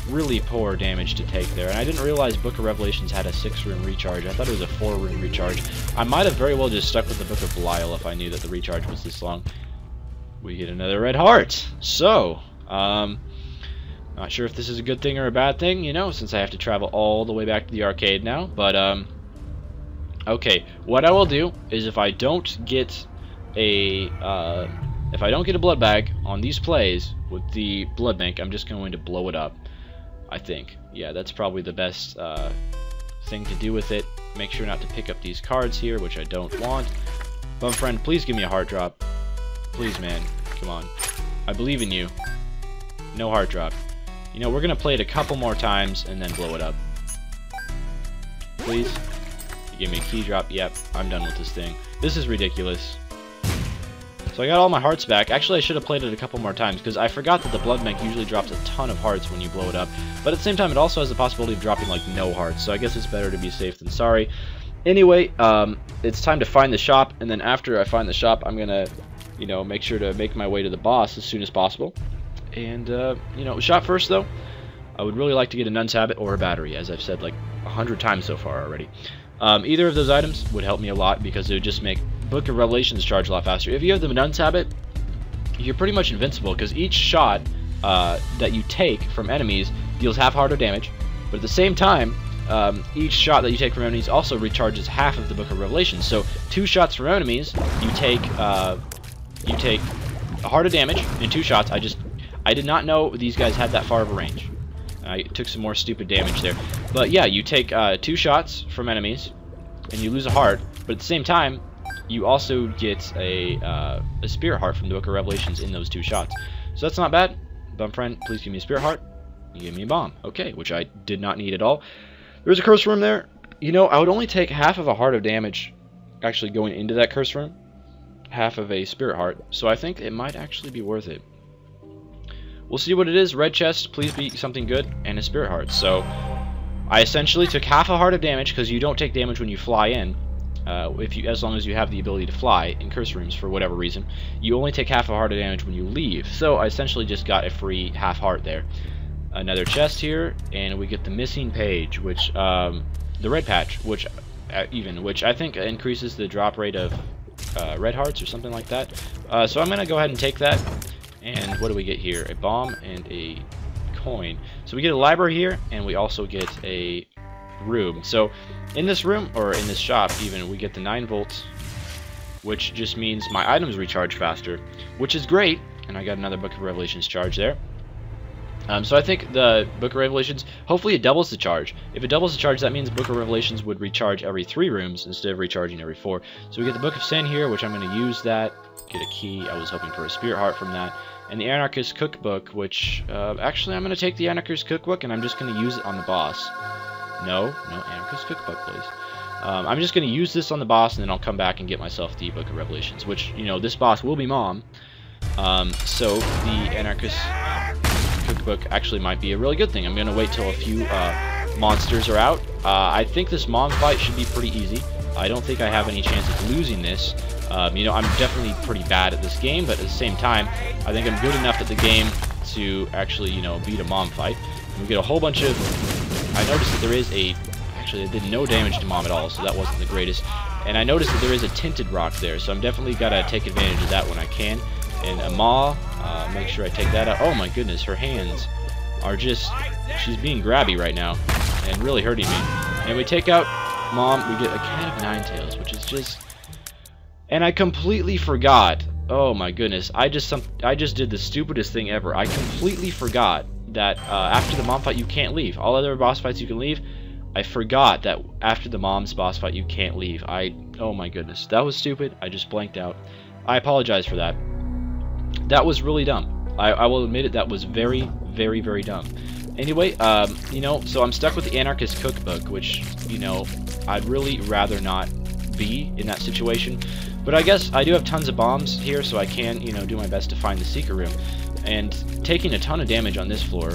really poor damage to take there. And I didn't realize Book of Revelations had a 6-room recharge. I thought it was a 4-room recharge. I might have very well just stuck with the Book of Belial if I knew that the recharge was this long. We get another red heart. So, not sure if this is a good thing or a bad thing, you know, since I have to travel all the way back to the arcade now. But, okay, what I will do is if I don't get a blood bag on these plays with the blood bank, I'm just going to blow it up. I think. Yeah, that's probably the best thing to do with it. Make sure not to pick up these cards here, which I don't want. Bumfriend, please give me a heart drop. Please, man. Come on. I believe in you. No heart drop. You know, we're going to play it a couple more times and then blow it up. Please. You give me a key drop. Yep, I'm done with this thing. This is ridiculous. So I got all my hearts back. Actually, I should have played it a couple more times, because I forgot that the blood bank usually drops a ton of hearts when you blow it up. But at the same time, it also has the possibility of dropping, like, no hearts. So I guess it's better to be safe than sorry. Anyway, it's time to find the shop, and then after I find the shop, I'm gonna, you know, make sure to make my way to the boss as soon as possible. And, you know, shop first, though. I would really like to get a Nun's Habit or a battery, as I've said like 100 times so far already. Either of those items would help me a lot, because it would just make Book of Revelations charge a lot faster. If you have the Nun's Habit, you're pretty much invincible, because each shot that you take from enemies deals half heart of damage, but at the same time, each shot that you take from enemies also recharges half of the Book of Revelations. So 2 shots from enemies, you take a heart of damage in 2 shots. I did not know these guys had that far of a range. I took some more stupid damage there. But yeah, you take 2 shots from enemies, and you lose a heart, but at the same time, you also get a spirit heart from the Book of Revelations in those 2 shots. So that's not bad. Bum friend, please give me a spirit heart. You give me a bomb. Okay, which I did not need at all. There's a curse room there. You know, I would only take half of a heart of damage actually going into that curse room. Half of a spirit heart. So I think it might actually be worth it. We'll see what it is. Red chest, please be something good, and a spirit heart. So I essentially took half a heart of damage, because you don't take damage when you fly in. As long as you have the ability to fly in curse rooms for whatever reason. You only take half a heart of damage when you leave. So I essentially just got a free half heart there. Another chest here, and we get the missing page, which the red patch, which I think increases the drop rate of red hearts or something like that. So I'm gonna go ahead and take that. And what do we get here? A bomb and a coin. So we get a library here, and we also get a room. So in this room, or in this shop even, we get the 9 volts, which just means my items recharge faster, which is great. And I got another Book of Revelations charge there. So I think the Book of Revelations, hopefully it doubles the charge. If it doubles the charge, that means Book of Revelations would recharge every 3 rooms instead of recharging every 4. So we get the Book of Sin here, which I'm going to use that. Get a key. I was hoping for a spirit heart from that. And the Anarchist Cookbook, which, actually I'm going to take the Anarchist Cookbook and I'm just going to use it on the boss. No Anarchist Cookbook, please. I'm just going to use this on the boss, and then I'll come back and get myself the Book of Revelations, which, you know, this boss will be Mom. So the Anarchist Cookbook actually might be a really good thing. I'm going to wait till a few monsters are out. I think this Mom fight should be pretty easy. I don't think I have any chance of losing this. You know, I'm definitely pretty bad at this game, but at the same time, I think I'm good enough at the game to actually, you know, beat a Mom fight. And we get a whole bunch of... I noticed that there is a... Actually, it did no damage to Mom at all, so that wasn't the greatest. And I noticed that there is a tinted rock there, so I'm definitely got to take advantage of that when I can. And a maw, make sure I take that out. Oh my goodness, her hands are just... She's being grabby right now, and really hurting me. And we take out Mom, we get a Cat of 9 Tails, which is just... And I completely forgot. Oh my goodness, I just did the stupidest thing ever. I completely forgot that after the Mom fight you can't leave. All other boss fights you can leave. I forgot that after the Mom's boss fight you can't leave. Oh my goodness, that was stupid. I just blanked out. I apologize for that. That was really dumb. I will admit it. That was very, very, very dumb. Anyway, you know, so I'm stuck with the Anarchist Cookbook, which, you know, I'd really rather not be in that situation. But I guess I do have tons of bombs here, so I can, you know, do my best to find the secret room. And taking a ton of damage on this floor.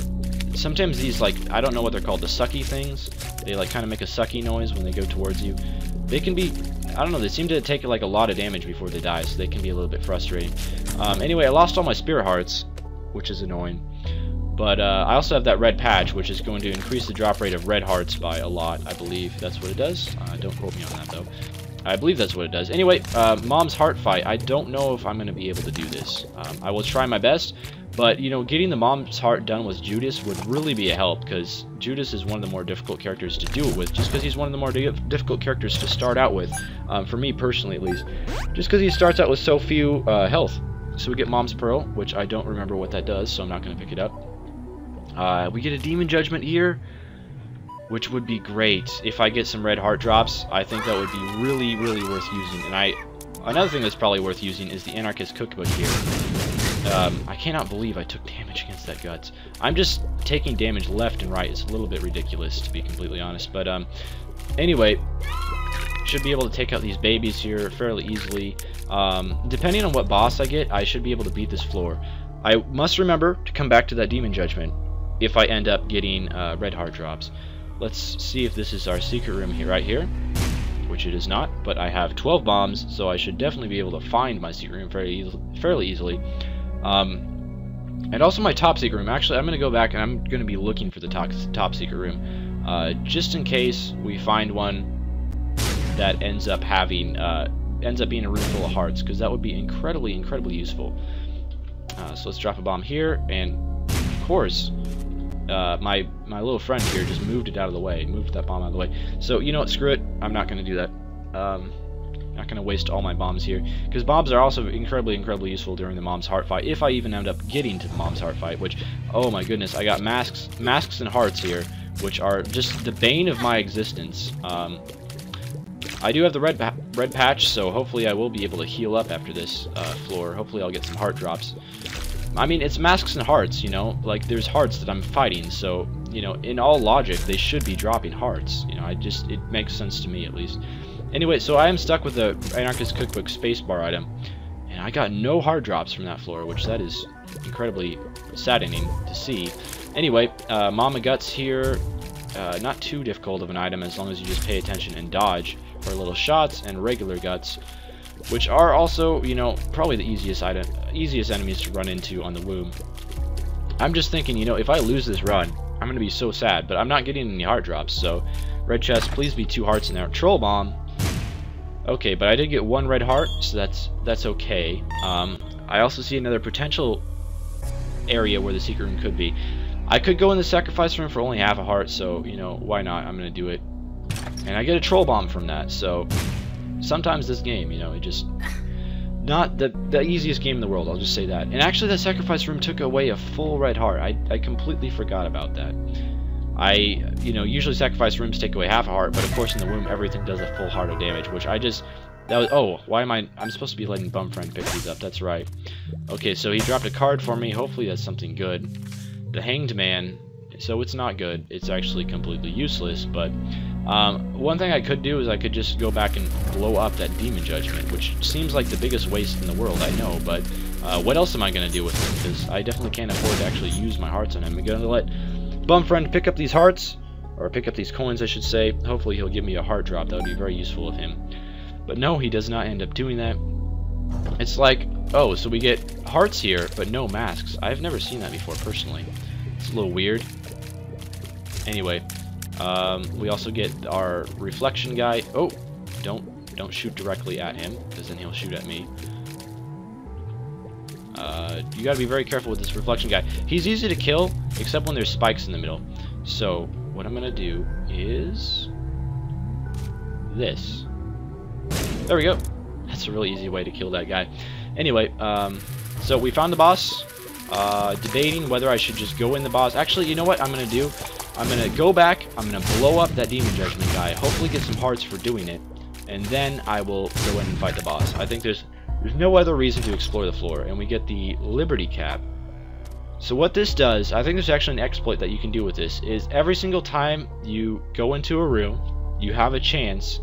Sometimes these, like, I don't know what they're called, the sucky things. They, like, kind of make a sucky noise when they go towards you. They can be, I don't know, they seem to take, like, a lot of damage before they die, so they can be a little bit frustrating. Anyway, I lost all my spirit hearts, which is annoying. But I also have that red patch, which is going to increase the drop rate of red hearts by a lot, I believe. That's what it does. Don't quote me on that, though. I believe that's what it does. Anyway, Mom's heart fight. I don't know if I'm going to be able to do this. I will try my best, but, you know, getting the Mom's heart done with Judas would really be a help, because Judas is one of the more difficult characters to do it with, just because he's one of the more difficult characters to start out with, for me personally at least, just because he starts out with so few health. So we get Mom's Pearl, which I don't remember what that does, so I'm not going to pick it up. We get a Demon Judgment here, which would be great. If I get some red heart drops, I think that would be really, really worth using. And another thing that's probably worth using is the Anarchist Cookbook here. I cannot believe I took damage against that Guts. I'm just taking damage left and right. It's a little bit ridiculous, to be completely honest. But anyway, should be able to take out these babies here fairly easily. Depending on what boss I get, I should be able to beat this floor. I must remember to come back to that demon judgment if I end up getting red heart drops. Let's see if this is our secret room here, right here, which it is not, but I have 12 bombs, so I should definitely be able to find my secret room fairly easily. And also my top secret room. Actually, I'm going to go back and I'm going to be looking for the top secret room, just in case we find one that ends up being a room full of hearts, because that would be incredibly useful. So let's drop a bomb here, and of course, my little friend here just moved it out of the way, moved that bomb out of the way. So you know what? Screw it. I'm not going to do that. Not going to waste all my bombs here, because bombs are also incredibly useful during the Mom's Heart fight, if I even end up getting to the Mom's Heart fight, which, oh my goodness, I got masks and hearts here, which are just the bane of my existence. I do have the red patch, so hopefully I will be able to heal up after this floor. Hopefully I'll get some heart drops. I mean, it's masks and hearts, you know, like there's hearts that I'm fighting, so, you know, in all logic, they should be dropping hearts, you know, it makes sense to me at least. Anyway, so I am stuck with the Anarchist Cookbook spacebar item, and I got no heart drops from that floor, which that is incredibly saddening to see. Anyway, Mama Guts here, not too difficult of an item as long as you just pay attention and dodge for little shots, and regular guts, which are also, you know, probably the easiest enemies to run into on the womb. I'm just thinking, you know, if I lose this run, I'm going to be so sad, but I'm not getting any heart drops, so red chest, please be 2 hearts in there. Troll bomb. Okay, but I did get 1 red heart, so that's okay. I also see another potential area where the secret room could be. I could go in the sacrifice room for only half a heart, so, you know, why not? I'm going to do it. And I get a troll bomb from that, so sometimes this game, you know, it just not the easiest game in the world, I'll just say that. And actually that sacrifice room took away a full red heart. I completely forgot about that. You know, usually sacrifice rooms take away half a heart, but of course in the womb everything does a full heart of damage, which oh, why am I'm supposed to be letting Bumfriend pick these up, that's right. Okay, so he dropped a card for me, hopefully that's something good. The Hanged Man, so it's not good, it's actually completely useless, but one thing I could do is I could just go back and blow up that Demon Judgment, which seems like the biggest waste in the world, I know, but what else am I going to do with him? Because I definitely can't afford to actually use my hearts on him. I'm going to let Bumfriend pick up these hearts, or pick up these coins I should say. Hopefully he'll give me a heart drop, that would be very useful of him. But no, he does not end up doing that. It's like, oh, so we get hearts here, but no masks. I've never seen that before, personally. It's a little weird. Anyway, we also get our reflection guy. Oh, don't shoot directly at him, because then he'll shoot at me. You gotta be very careful with this reflection guy. He's easy to kill, except when there's spikes in the middle. So, what I'm gonna do is this. There we go. That's a really easy way to kill that guy. Anyway, so we found the boss. Debating whether I should just go in the boss. Actually, you know what I'm gonna do? I'm gonna go back, I'm gonna blow up that Demon Judgment guy, hopefully get some hearts for doing it, and then I will go in and fight the boss. I think there's no other reason to explore the floor, and we get the Liberty Cap. So what this does, I think there's actually an exploit that you can do with this, is every single time you go into a room, you have a chance.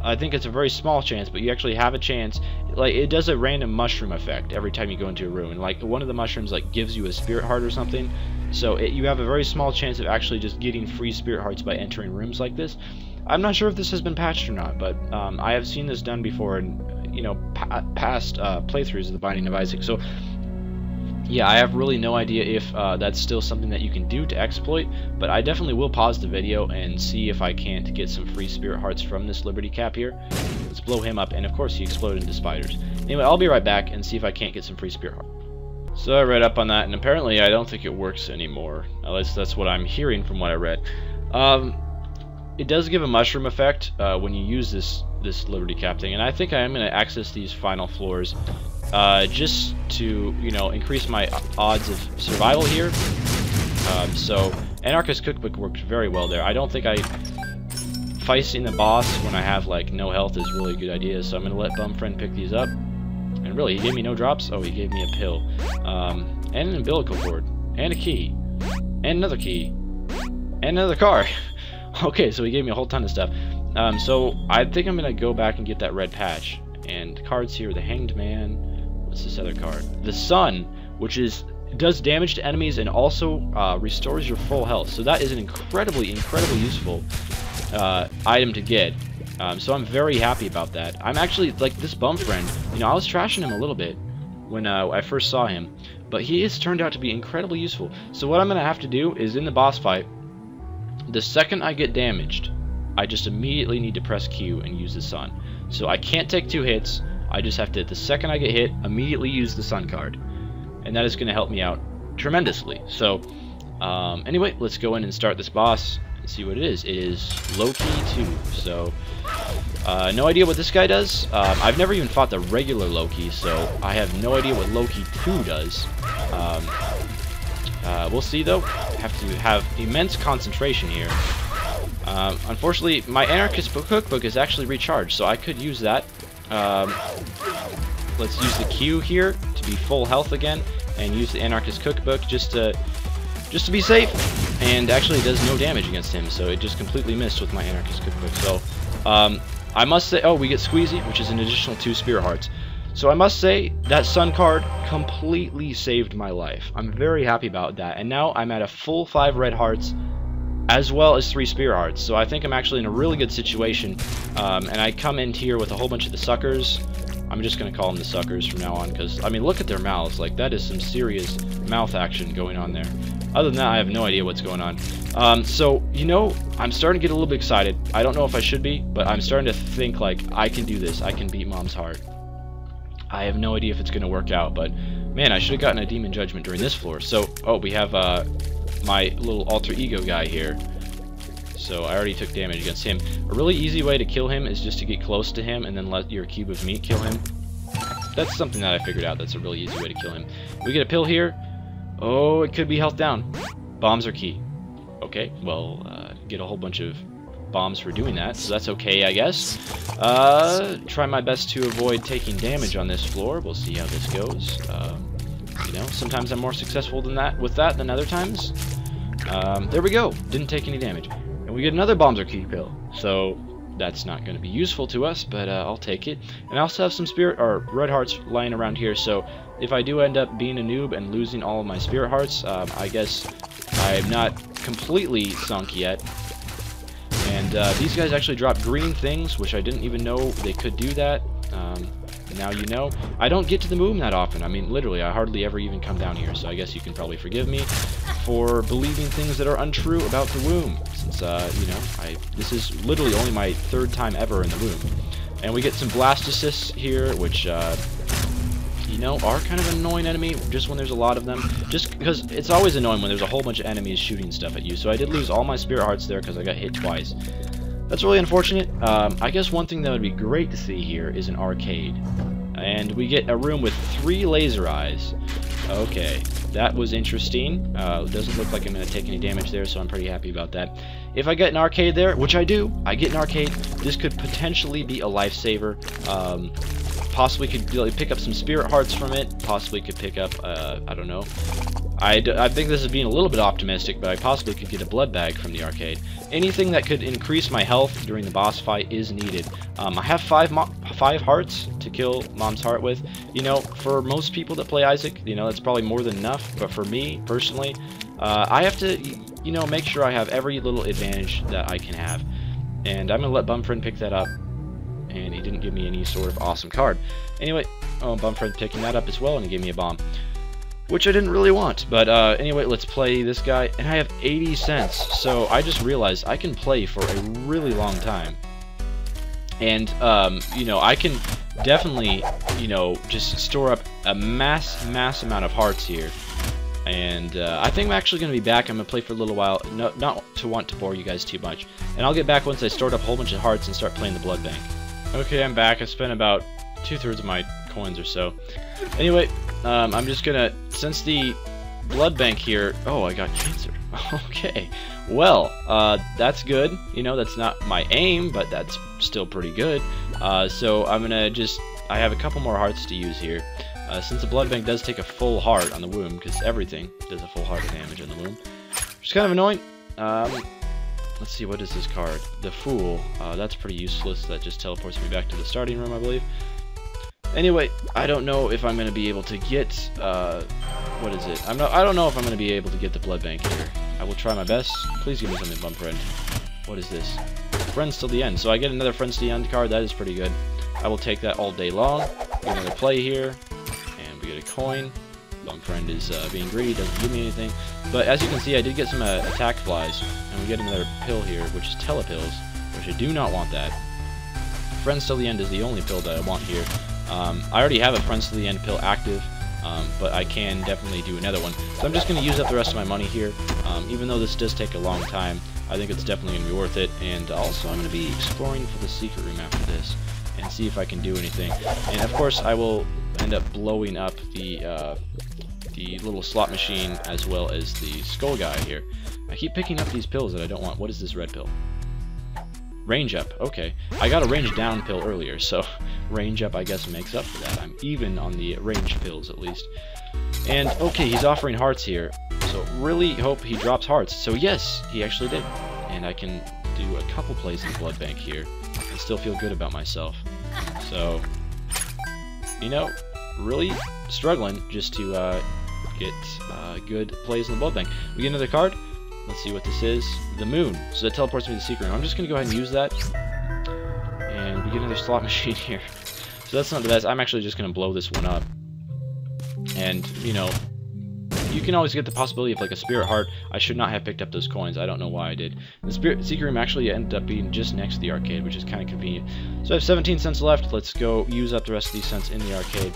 I think it's a very small chance, but you actually have a chance. Like, it does a random mushroom effect every time you go into a room, and like one of the mushrooms like gives you a spirit heart or something. So you have a very small chance of actually just getting free spirit hearts by entering rooms like this. I'm not sure if this has been patched or not, but I have seen this done before in, you know, past playthroughs of the Binding of Isaac. So yeah, I have really no idea if that's still something that you can do to exploit, but I definitely will pause the video and see if I can't get some free spirit hearts from this Liberty Cap here. Let's blow him up, and of course he exploded into spiders. Anyway, I'll be right back and see if I can't get some free spirit hearts. So I read up on that, and apparently I don't think it works anymore. At least that's what I'm hearing from what I read. It does give a mushroom effect when you use this Liberty Cap thing, and I think I am going to access these final floors just to, you know, increase my odds of survival here. So Anarchist Cookbook worked very well there. I don't think feisting the boss when I have like no health is really a good idea, so I'm going to let Bumfriend pick these up. And really, he gave me no drops? Oh, he gave me a pill. And an umbilical cord. And a key. And another key. And another car. Okay, so he gave me a whole ton of stuff. So I think I'm gonna go back and get that red patch. And cards here: the Hanged Man. What's this other card? The Sun, which does damage to enemies and also restores your full health. So that is an incredibly useful item to get. So I'm very happy about that. I'm actually, like, this bum friend, you know, I was trashing him a little bit when I first saw him, but he has turned out to be incredibly useful. So what I'm going to have to do is, in the boss fight, the second I get damaged, I just immediately need to press Q and use the Sun. So I can't take 2 hits, I just have to, the second I get hit, immediately use the Sun card. And that is going to help me out tremendously. So, anyway, let's go in and start this boss and see what it is. It is Loki 2. So, no idea what this guy does. I've never even fought the regular Loki, so I have no idea what Loki 2 does. We'll see, though. I have to have immense concentration here. Unfortunately, my Anarchist cookbook is actually recharged, so I could use that. Let's use the Q here to be full health again, and use the Anarchist cookbook just to be safe. And actually, it does no damage against him, so it just completely missed with my Anarchist cookbook. So, I must say, oh, we get Squeezy, which is an additional 2 Spirit Hearts. So I must say that Sun card completely saved my life. I'm very happy about that, and now I'm at a full 5 Red Hearts, as well as 3 Spirit Hearts. So I think I'm actually in a really good situation. And I come in here with a whole bunch of the suckers. I'm just going to call them the suckers from now on, because, I mean, look at their mouths. Like, that is some serious mouth action going on there. Other than that, I have no idea what's going on. So, you know, I'm starting to get a little bit excited. I don't know if I should be, but I'm starting to think, like, I can do this. I can beat Mom's heart. I have no idea if it's going to work out, but, man, I should have gotten a Demon Judgment during this floor. So, oh, we have my little alter ego guy here. So I already took damage against him. A really easy way to kill him is just to get close to him and then let your cube of meat kill him. That's something that I figured out. That's a really easy way to kill him. We get a pill here. Oh, it could be health down. Bombs are key. Okay, well, get a whole bunch of bombs for doing that, so that's okay, I guess. Try my best to avoid taking damage on this floor. We'll see how this goes. You know, sometimes I'm more successful than that than other times. There we go. Didn't take any damage. And we get another bombs are key pill. So that's not going to be useful to us, but I'll take it. And I also have some spirit or red hearts lying around here, so if I do end up being a noob and losing all of my spirit hearts, I guess I'm not completely sunk yet. And these guys actually drop green things, which I didn't even know they could do that. Now you know. I don't get to the moon that often. I mean, literally, I hardly ever even come down here, so I guess you can probably forgive me for believing things that are untrue about the womb, since, you know, this is literally only my 3rd time ever in the womb. And we get some Blastocysts here, which, you know, are kind of an annoying enemy just when there's a lot of them. Just because it's always annoying when there's a whole bunch of enemies shooting stuff at you. So I did lose all my spirit hearts there because I got hit twice. That's really unfortunate. I guess one thing that would be great to see here is an arcade. And we get a room with 3 laser eyes. Okay, that was interesting. Doesn't look like I'm going to take any damage there, so I'm pretty happy about that. If I get an arcade there, which I do, I get an arcade, this could potentially be a lifesaver. Possibly could pick up some spirit hearts from it. Possibly could pick up, I don't know. I think this is being a little bit optimistic, but I possibly could get a blood bag from the arcade. Anything that could increase my health during the boss fight is needed. I have 5 hearts to kill Mom's heart with. You know, for most people that play Isaac, you know, that's probably more than enough. But for me, personally, I have to, you know, make sure I have every little advantage that I can have. And I'm going to let Bumfriend pick that up. And he didn't give me any sort of awesome card. Anyway, oh, Bumfriend picking that up as well, and he gave me a bomb, which I didn't really want. But anyway, let's play this guy, and I have 80 cents, so I just realized I can play for a really long time. And, you know, I can definitely, you know, just store up a mass amount of hearts here. And I think I'm actually going to be back. I'm going to play for a little while, not to want to bore you guys too much. And I'll get back once I stored up a whole bunch of hearts and start playing the blood bank. Okay, I'm back. I spent about 2/3 of my coins or so. Anyway, I'm just gonna, since the blood bank here, oh, I got cancer. Okay, well, that's good. You know, that's not my aim, but that's still pretty good. So I'm gonna just, I have a couple more hearts to use here. Since the blood bank does take a full heart on the womb, because everything does a full heart of damage on the womb, which is kind of annoying. let's see, what is this card? The Fool. That's pretty useless. That just teleports me back to the starting room, I believe. Anyway, I don't know if I'm going to be able to get, what is it? I don't know if I'm going to be able to get the blood bank here. I will try my best. Please give me something, bum friend. What is this? Friends till the end. So I get another Friends to the end card. That is pretty good. I will take that all day long. Get another play here, and we get a coin. Bum friend is being greedy, doesn't give me anything. But as you can see, I did get some attack flies, and we get another pill here, which is telepills, which I do not want that. Friends till the end is the only pill that I want here. I already have a Friends to the End pill active, but I can definitely do another one. So I'm just going to use up the rest of my money here. Even though this does take a long time, I think it's definitely going to be worth it. And also I'm going to be exploring for the secret room after this and see if I can do anything. And of course I will end up blowing up the little slot machine as well as the skull guy here. I keep picking up these pills that I don't want. What is this red pill? Range up, okay. I got a range down pill earlier, so range up I guess makes up for that. I'm even on the range pills at least. And okay, he's offering hearts here, so really hope he drops hearts. So yes, he actually did. And I can do a couple plays in the blood bank here and still feel good about myself. So, you know, really struggling just to get good plays in the blood bank. We get another card. Let's see what this is. The Moon. So that teleports me to the secret room. I'm just going to go ahead and use that. And we get another slot machine here. So that's not the best. I'm actually just going to blow this one up. And, you know, you can always get the possibility of like a spirit heart. I should not have picked up those coins. I don't know why I did. The secret room actually ended up being just next to the arcade, which is kind of convenient. So I have 17 cents left. Let's go use up the rest of these cents in the arcade.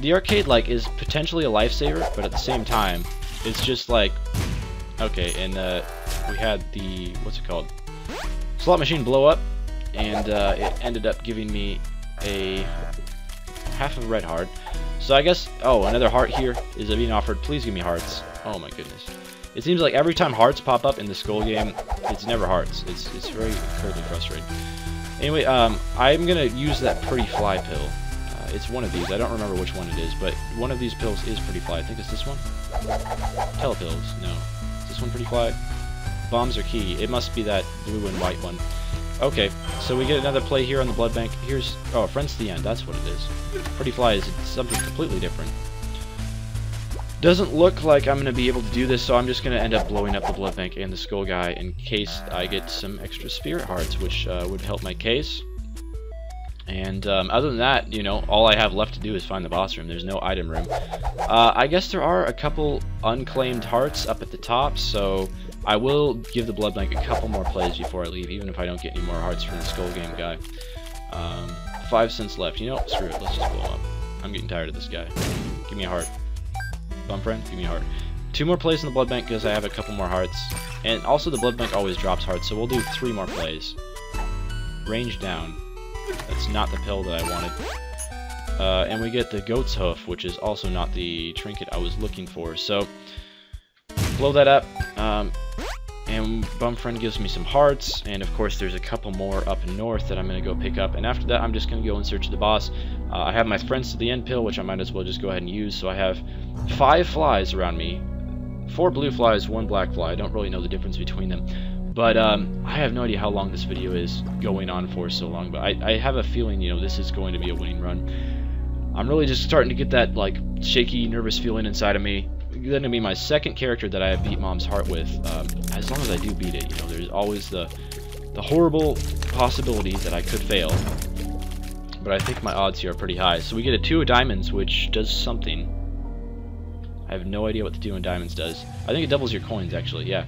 The arcade, like, is potentially a lifesaver, but at the same time, it's just like... Okay, and we had the, what's it called? Slot machine blow up, and it ended up giving me a half of a red heart. So I guess, oh, another heart here is being offered. Please give me hearts. Oh my goodness. It seems like every time hearts pop up in the Skull game, it's never hearts. It's very incredibly frustrating. Anyway, I'm going to use that Pretty Fly pill. It's one of these. I don't remember which one it is, but one of these pills is Pretty Fly. I think it's this one? Telepills. No. This one Pretty Fly? Bombs are key. It must be that blue and white one. Okay, so we get another play here on the blood bank. Here's, oh, Friends to the End. That's what it is. Pretty Fly is something completely different. Doesn't look like I'm going to be able to do this, so I'm just going to end up blowing up the blood bank and the skull guy in case I get some extra spirit hearts, which would help my case. And other than that, you know, all I have left to do is find the boss room. There's no item room. I guess there are a couple unclaimed hearts up at the top, so I will give the blood bank a couple more plays before I leave, even if I don't get any more hearts from the skull game guy. 5 cents left. You know, screw it. Let's just blow up. I'm getting tired of this guy. Give me a heart. Bum friend, give me a heart. 2 more plays in the blood bank because I have a couple more hearts. And also the blood bank always drops hearts, so we'll do 3 more plays. Range down. That's not the pill that I wanted. And we get the goat's hoof, which is also not the trinket I was looking for. So, blow that up. And Bum Friend gives me some hearts. And of course, there's a couple more up north that I'm going to go pick up. And after that, I'm just going to go in search of the boss. I have my Friends to the End pill, which I might as well just go ahead and use. So I have 5 flies around me. 4 blue flies, 1 black fly. I don't really know the difference between them. But I have no idea how long this video is going on for so long, but I have a feeling, you know, this is going to be a winning run. I'm really just starting to get that, like, shaky, nervous feeling inside of me. It's going to be my second character that I have beat Mom's heart with. As long as I do beat it, you know, there's always the horrible possibility that I could fail. But I think my odds here are pretty high. So we get a 2 of diamonds, which does something. I have no idea what the 2 of diamonds does. I think it doubles your coins, actually, yeah.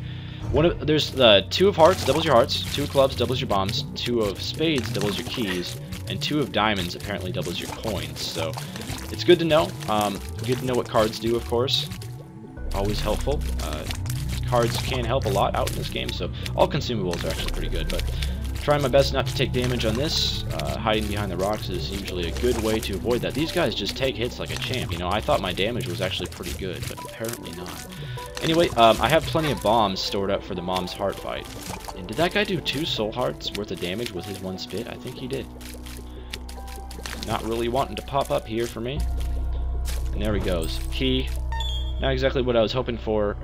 There's the 2 of hearts, doubles your hearts, 2 of clubs, doubles your bombs, 2 of spades, doubles your keys, and 2 of diamonds apparently doubles your coins. So it's good to know. Good to know what cards do, of course. Always helpful. Cards can help a lot out in this game, so all consumables are actually pretty good. But trying my best not to take damage on this. Hiding behind the rocks is usually a good way to avoid that. These guys just take hits like a champ. You know, I thought my damage was actually pretty good, but apparently not. Anyway, I have plenty of bombs stored up for the Mom's heart fight. And did that guy do 2 soul hearts worth of damage with his 1 spit? I think he did. Not really wanting to pop up here for me. And there he goes. Key. Not exactly what I was hoping for.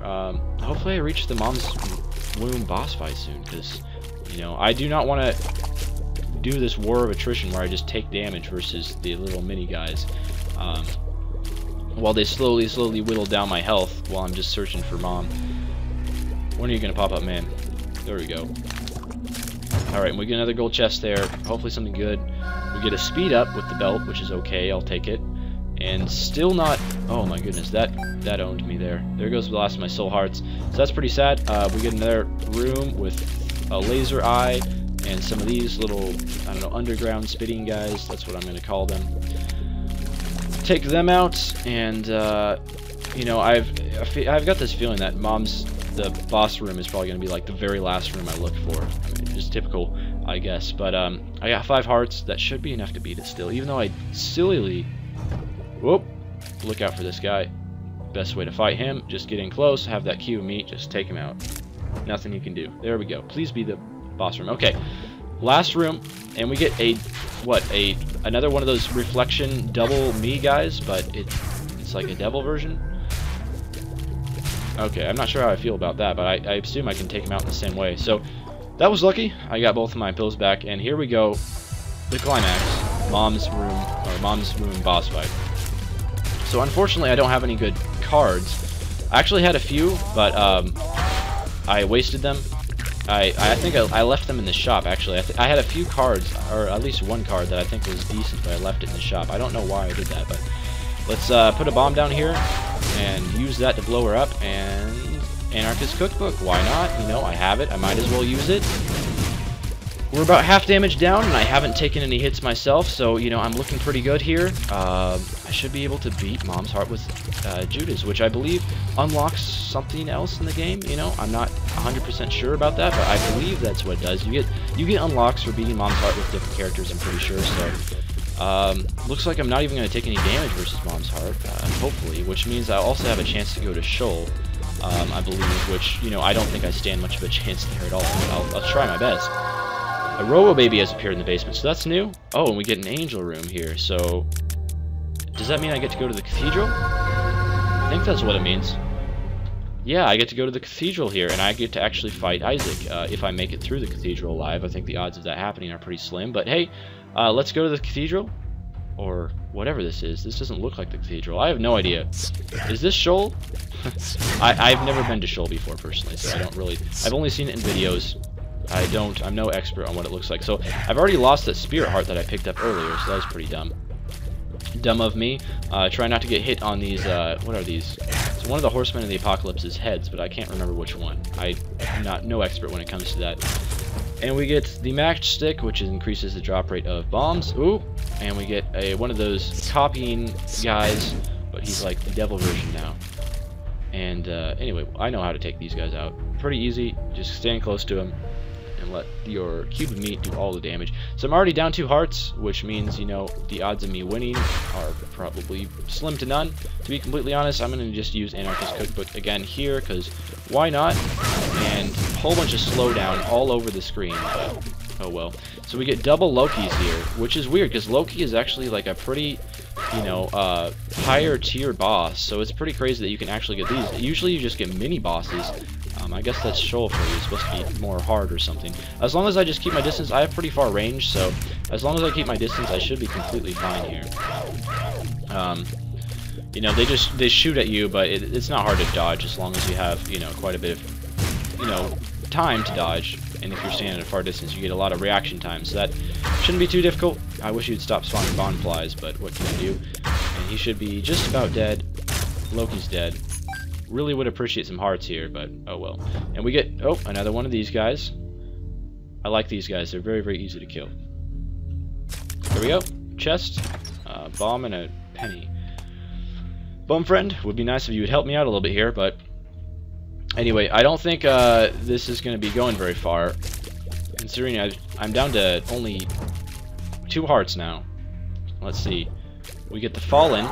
Hopefully I reach the Mom's womb boss fight soon, because, you know, I do not want to do this war of attrition where I just take damage versus the little mini guys, while they slowly whittle down my health while I'm just searching for Mom. When are you gonna pop up, man? There we go. Alright, we get another gold chest there. Hopefully something good. We get a speed up with the belt, which is okay. I'll take it. And still not... Oh my goodness, that owned me there. There goes the last of my soul hearts. So that's pretty sad. We get another room with a laser eye and some of these little, I don't know, underground spitting guys. That's what I'm going to call them. Take them out, and you know, I've got this feeling that the boss room is probably going to be like the very last room I look for. I mean, just typical, I guess. But I got 5 hearts. That should be enough to beat it still, even though I sillily... Whoop! Look out for this guy. Best way to fight him, just get in close, have that cube of meat, just take him out. Nothing you can do. There we go. Please be the boss room. Okay, last room, and we get another one of those reflection double me guys, but it's like a devil version. Okay, I'm not sure how I feel about that, but I assume I can take him out in the same way. So that was lucky. I got both of my pills back, and here we go, the climax, Mom's room boss fight. So unfortunately, I don't have any good cards. I actually had a few, but I wasted them. I think I left them in the shop, actually. I had a few cards, or at least one card that I think was decent, but I left it in the shop. I don't know why I did that, but let's put a bomb down here and use that to blow her up. And Anarchist Cookbook, why not? You know, I have it. I might as well use it. We're about half damage down, and I haven't taken any hits myself, so, you know, I'm looking pretty good here. I should be able to beat Mom's Heart with Judas, which I believe unlocks something else in the game. You know, I'm not 100% sure about that, but I believe that's what it does. You get unlocks for beating Mom's Heart with different characters, I'm pretty sure, so... looks like I'm not even going to take any damage versus Mom's Heart, hopefully, which means I'll also have a chance to go to Sheol, I believe, which, you know, I don't think I stand much of a chance there at all, but I'll try my best. A Robo Baby has appeared in the basement, so that's new. Oh, and we get an angel room here, so... Does that mean I get to go to the cathedral? I think that's what it means. Yeah, I get to go to the cathedral here, and I get to actually fight Isaac. If I make it through the cathedral alive, I think the odds of that happening are pretty slim. But hey, let's go to the cathedral, or whatever this is. This doesn't look like the cathedral. I have no idea. Is this Sheol? I've never been to Sheol before, personally, so I don't really... I've only seen it in videos. I'm no expert on what it looks like. So I've already lost that spirit heart that I picked up earlier, so that was pretty dumb. Dumb of me. Try not to get hit on these, what are these? It's one of the Horsemen of the Apocalypse's heads, but I can't remember which one. I'm no expert when it comes to that. And we get the matchstick, which increases the drop rate of bombs. Ooh! And we get one of those copying guys, but he's like the devil version now. And anyway, I know how to take these guys out. Pretty easy. Just stand close to him and let your cube of meat do all the damage. So I'm already down 2 hearts, which means, you know, the odds of me winning are probably slim to none. To be completely honest, I'm going to just use Anarchist Cookbook again here, because why not? And a whole bunch of slowdown all over the screen, but oh well. So we get double Lokis here, which is weird, because Loki is actually like a pretty, you know, higher tier boss, so it's pretty crazy that you can actually get these. Usually you just get mini bosses. I guess that's Sheol for you. It's supposed to be more hard or something. As long as I just keep my distance, I have pretty far range, so as long as I keep my distance, I should be completely fine here. You know, they shoot at you, but it's not hard to dodge as long as you have, you know, quite a bit of, you know, time to dodge. And if you're standing at a far distance, you get a lot of reaction time, so that shouldn't be too difficult. I wish you'd stop spawning bonflies, but what can I do? And he should be just about dead. Loki's dead. Really would appreciate some hearts here, but oh well. And we get, oh, another one of these guys. I like these guys. They're very, very easy to kill. There we go. Chest, bomb, and a penny. Bum friend, would be nice if you would help me out a little bit here, but anyway, I don't think this is going to be going very far, considering I'm down to only 2 hearts now. Let's see. We get the Fallen,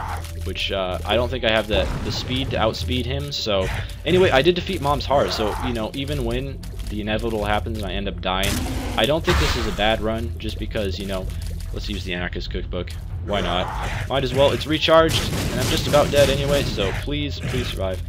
which I don't think I have the speed to outspeed him, so... Anyway, I did defeat Mom's Heart, so, you know, even when the inevitable happens and I end up dying, I don't think this is a bad run, just because, you know... Let's use the Anarchist Cookbook. Why not? Might as well. It's recharged, and I'm just about dead anyway, so please, please survive.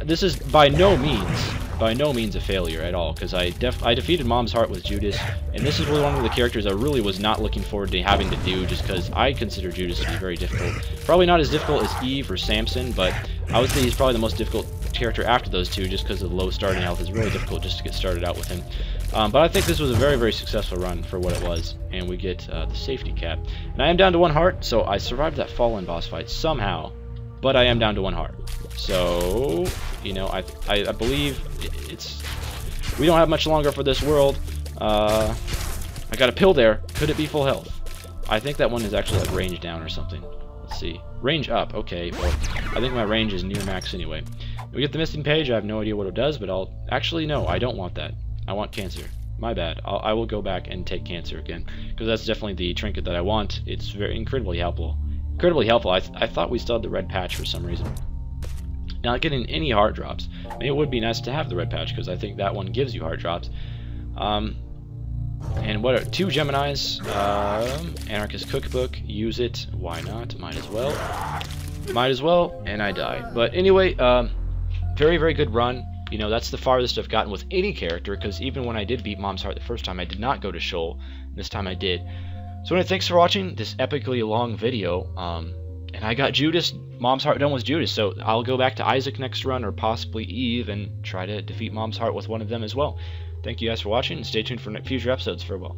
This is by no means by no means a failure at all, because I defeated Mom's Heart with Judas, and this is one of the characters I really was not looking forward to having to do, just because I consider Judas to be very difficult. Probably not as difficult as Eve or Samson, but I would say he's probably the most difficult character after those two, just because of the low starting health. It's really difficult just to get started out with him. But I think this was a very, very successful run for what it was, and we get the safety cap. And I am down to 1 heart, so I survived that fallen boss fight somehow, but I am down to 1 heart. So, you know, I believe we don't have much longer for this world. I got a pill there. Could it be full health? I think that one is actually like range down or something. Let's see. Range up. Okay, well, I think my range is near max anyway. We get the missing page. I have no idea what it does, but I'll... Actually, no, I don't want that. I want cancer. My bad. I will go back and take cancer again, because that's definitely the trinket that I want. It's very incredibly helpful. Incredibly helpful. I thought we still had the red patch for some reason. Not getting any heart drops. Maybe it would be nice to have the red patch, because I think that one gives you heart drops. And what are 2 Geminis? Anarchist Cookbook. Use it. Why not? Might as well. Might as well. And I die. But anyway, very, very good run. You know, that's the farthest I've gotten with any character, because even when I did beat Mom's Heart the first time, I did not go to Sheol. This time I did. So anyway, thanks for watching this epically long video. And I got Judas, Mom's Heart done with Judas, so I'll go back to Isaac next run, or possibly Eve, and try to defeat Mom's Heart with one of them as well. Thank you guys for watching, and stay tuned for future episodes. Farewell.